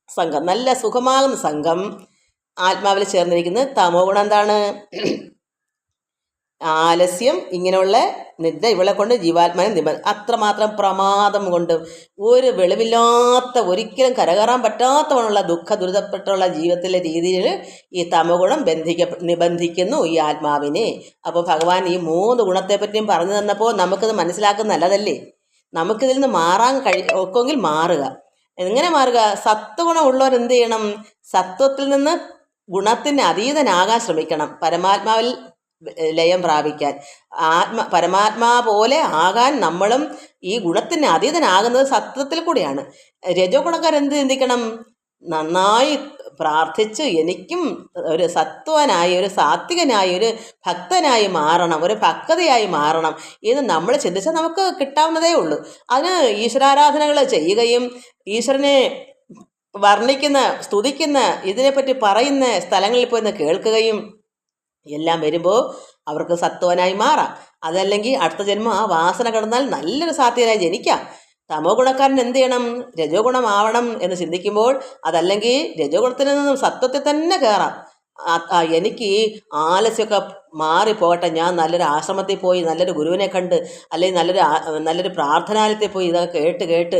[SPEAKER 1] സംഘം, നല്ല സുഖമാകുന്ന സംഘം ആത്മാവിൽ ചേർന്നിരിക്കുന്നത്. തമോ ഗുണം എന്താണ്? ആലസ്യം, ഇങ്ങനെയുള്ള നിദ്ര, ഇവളെ കൊണ്ട് ജീവാത്മാവിനെ അത്രമാത്രം പ്രമാദം കൊണ്ട് ഒരു വെളിവില്ലാത്ത, ഒരിക്കലും കരകയറാൻ പറ്റാത്തവണ്ണുള്ള ദുരിതപ്പെട്ടുള്ള ജീവിതത്തിലെ രീതിയിൽ ഈ തമോ ഗുണം നിബന്ധിക്കുന്നു ഈ ആത്മാവിനെ. അപ്പോൾ ഭഗവാൻ ഈ 3 ഗുണത്തെപ്പറ്റിയും പറഞ്ഞു തന്നപ്പോൾ നമുക്കിത് മനസ്സിലാക്കുന്ന നല്ലതല്ലേ. നമുക്കിതിൽ നിന്ന് മാറാൻ ഒക്കെങ്കിൽ മാറുക. എങ്ങനെ മാറുക? സത്വഗുണം ഉള്ളവർ എന്ത് ചെയ്യണം? സത്വത്തിൽ നിന്ന് ഗുണത്തിന് അതീതനാകാൻ ശ്രമിക്കണം, പരമാത്മാവിൽ ലയം പ്രാപിക്കാൻ. പരമാത്മാ പോലെ ആകാൻ നമ്മളും ഈ ഗുണത്തിന് അതീതനാകുന്നത് സത്വത്തിൽ കൂടിയാണ്. രജോ ഗുണക്കാരെന്ത് ചിന്തിക്കണം? നന്നായി പ്രാർത്ഥിച്ച് എനിക്കും ഒരു സത്വനായി, ഒരു സാത്വികനായി, ഒരു ഭക്തനായി മാറണം, ഒരു ഭക്തയായി മാറണം എന്ന് നമ്മൾ ചിന്തിച്ചാൽ നമുക്ക് കിട്ടാവുന്നതേ ഉള്ളൂ. അതിന് ഈശ്വരാരാധനകൾ ചെയ്യുകയും ഈശ്വരനെ വർണ്ണിക്കുന്ന, സ്തുതിക്കുന്ന, ഇതിനെപ്പറ്റി പറയുന്ന സ്ഥലങ്ങളിൽ പോയി കേൾക്കുകയും എല്ലാം വരുമ്പോൾ അവർക്ക് സത്വനായി മാറാം. അതല്ലെങ്കിൽ അടുത്ത ജന്മം ആ വാസന കിടന്നാൽ നല്ലൊരു സാത്വികനായി ജനിക്കാം. തമോ ഗുണക്കാരൻ എന്ത് ചെയ്യണം? രജോ ഗുണമാവണം എന്ന് ചിന്തിക്കുമ്പോൾ അതല്ലെങ്കിൽ രജോ ഗുണത്തിൽ നിന്നും സത്വത്തിൽ തന്നെ കയറാം. എനിക്ക് ഈ ആലസ്യമൊക്കെ മാറിപ്പോകട്ടെ, ഞാൻ നല്ലൊരു ആശ്രമത്തിൽ പോയി നല്ലൊരു ഗുരുവിനെ കണ്ട്, അല്ലെങ്കിൽ നല്ലൊരു പ്രാർത്ഥനാലയത്തിൽ പോയി ഇതൊക്കെ കേട്ട്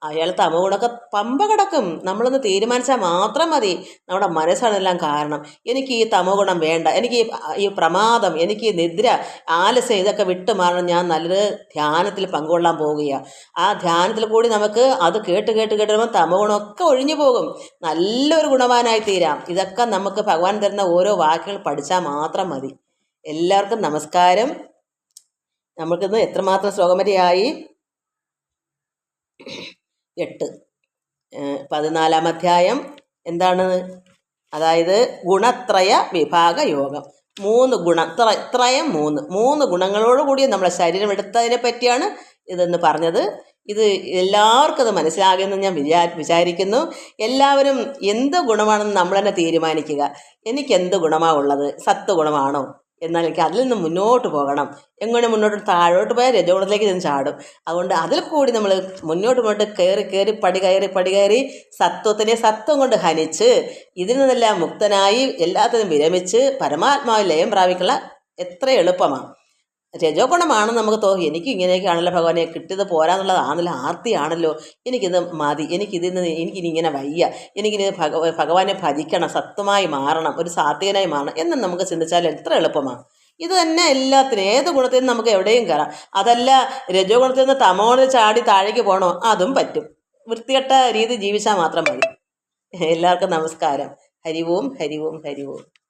[SPEAKER 1] അയാൾ തമോ ഗുണമൊക്കെ പമ്പ കിടക്കും. നമ്മളൊന്ന് തീരുമാനിച്ചാൽ മാത്രം മതി. നമ്മുടെ മനസ്സാണെല്ലാം കാരണം. എനിക്ക് ഈ തമോ ഗുണം വേണ്ട, എനിക്ക് ഈ പ്രമാദം, എനിക്ക് നിദ്ര, ആലസ്യം, ഇതൊക്കെ വിട്ടു മാറണം. ഞാൻ നല്ലൊരു ധ്യാനത്തിൽ പങ്കുകൊള്ളാൻ പോവുകയാണ്. ആ ധ്യാനത്തിൽ കൂടി നമുക്ക് അത് കേട്ട് വരുമ്പോൾ തമോ ഗുണമൊക്കെ ഒഴിഞ്ഞു പോകും, നല്ലൊരു ഗുണവാനായി തീരാം. ഇതൊക്കെ നമുക്ക് ഭഗവാൻ തരുന്ന ഓരോ വാക്കുകൾ പഠിച്ചാൽ മാത്രം മതി. എല്ലാവർക്കും നമസ്കാരം. നമുക്കിന്ന് എത്രമാത്രം ശ്ലോകം വരെയായി? 8. 14-ാം അധ്യായം എന്താണ്? അതായത് ഗുണത്രയ വിഭാഗ യോഗം. 3 ഗുണം, ത്രയം 3 ഗുണങ്ങളോടുകൂടി നമ്മളെ ശരീരം എടുത്തതിനെ പറ്റിയാണ് ഇതെന്ന് പറഞ്ഞത്. ഇത് എല്ലാവർക്കും അത് മനസ്സിലാകുമെന്ന് ഞാൻ വിചാരിക്കുന്നു. എല്ലാവരും എന്ത് ഗുണമാണെന്ന് നമ്മൾ തന്നെ തീരുമാനിക്കുക. എനിക്ക് എന്ത് ഗുണമാണ് ഉള്ളത്? സത്വഗുണമാണോ? എന്നാൽ എനിക്ക് അതിൽ നിന്ന് മുന്നോട്ട് പോകണം. എങ്ങനെ മുന്നോട്ട്? താഴോട്ട് പോയാൽ രജോ ഗുണത്തിലേക്ക് ചെന്ന് ചാടും. അതുകൊണ്ട് അതിൽ കൂടി നമ്മൾ മുന്നോട്ട് കയറി പടി കയറി സത്വത്തിനെ സത്വം കൊണ്ട് ഹനിച്ച് ഇതിൽ നിന്നെല്ലാം മുക്തനായി എല്ലാത്തിനും വിരമിച്ച് പരമാത്മാവിൽ ലയം പ്രാപിക്കുള്ള എത്ര എളുപ്പമാണ്. രജോ ഗുണമാണെന്ന് നമുക്ക് തോന്നി, എനിക്ക് ഇങ്ങനെയൊക്കെയാണല്ലോ ഭഗവാനെ, കിട്ടിയത് പോരാന്നുള്ളതാണല്ലോ, ആർത്തിയാണല്ലോ, എനിക്കിത് മതി, എനിക്കിനി ഇങ്ങനെ വയ്യ, എനിക്കിനി ഭഗവാനെ ഭജിക്കണം, സത്വമായി മാറണം, ഒരു സാത്വികനായി മാറണം എന്ന് നമുക്ക് ചിന്തിച്ചാൽ എത്ര എളുപ്പമാണ്. ഇത് തന്നെ എല്ലാത്തിനും, ഏത് ഗുണത്തിൽ നിന്ന് നമുക്ക് എവിടെയും കയറാം. അതല്ല രജോ ഗുണത്തിൽ നിന്ന് തമോ ഗുണത്തിൽ ചാടി താഴേക്ക് പോകണോ, അതും പറ്റും. വൃത്തികെട്ട രീതി ജീവിച്ചാൽ മാത്രം മതി. എല്ലാവർക്കും നമസ്കാരം. ഹരി ഓം ഹരി ഓം ഹരി ഓം.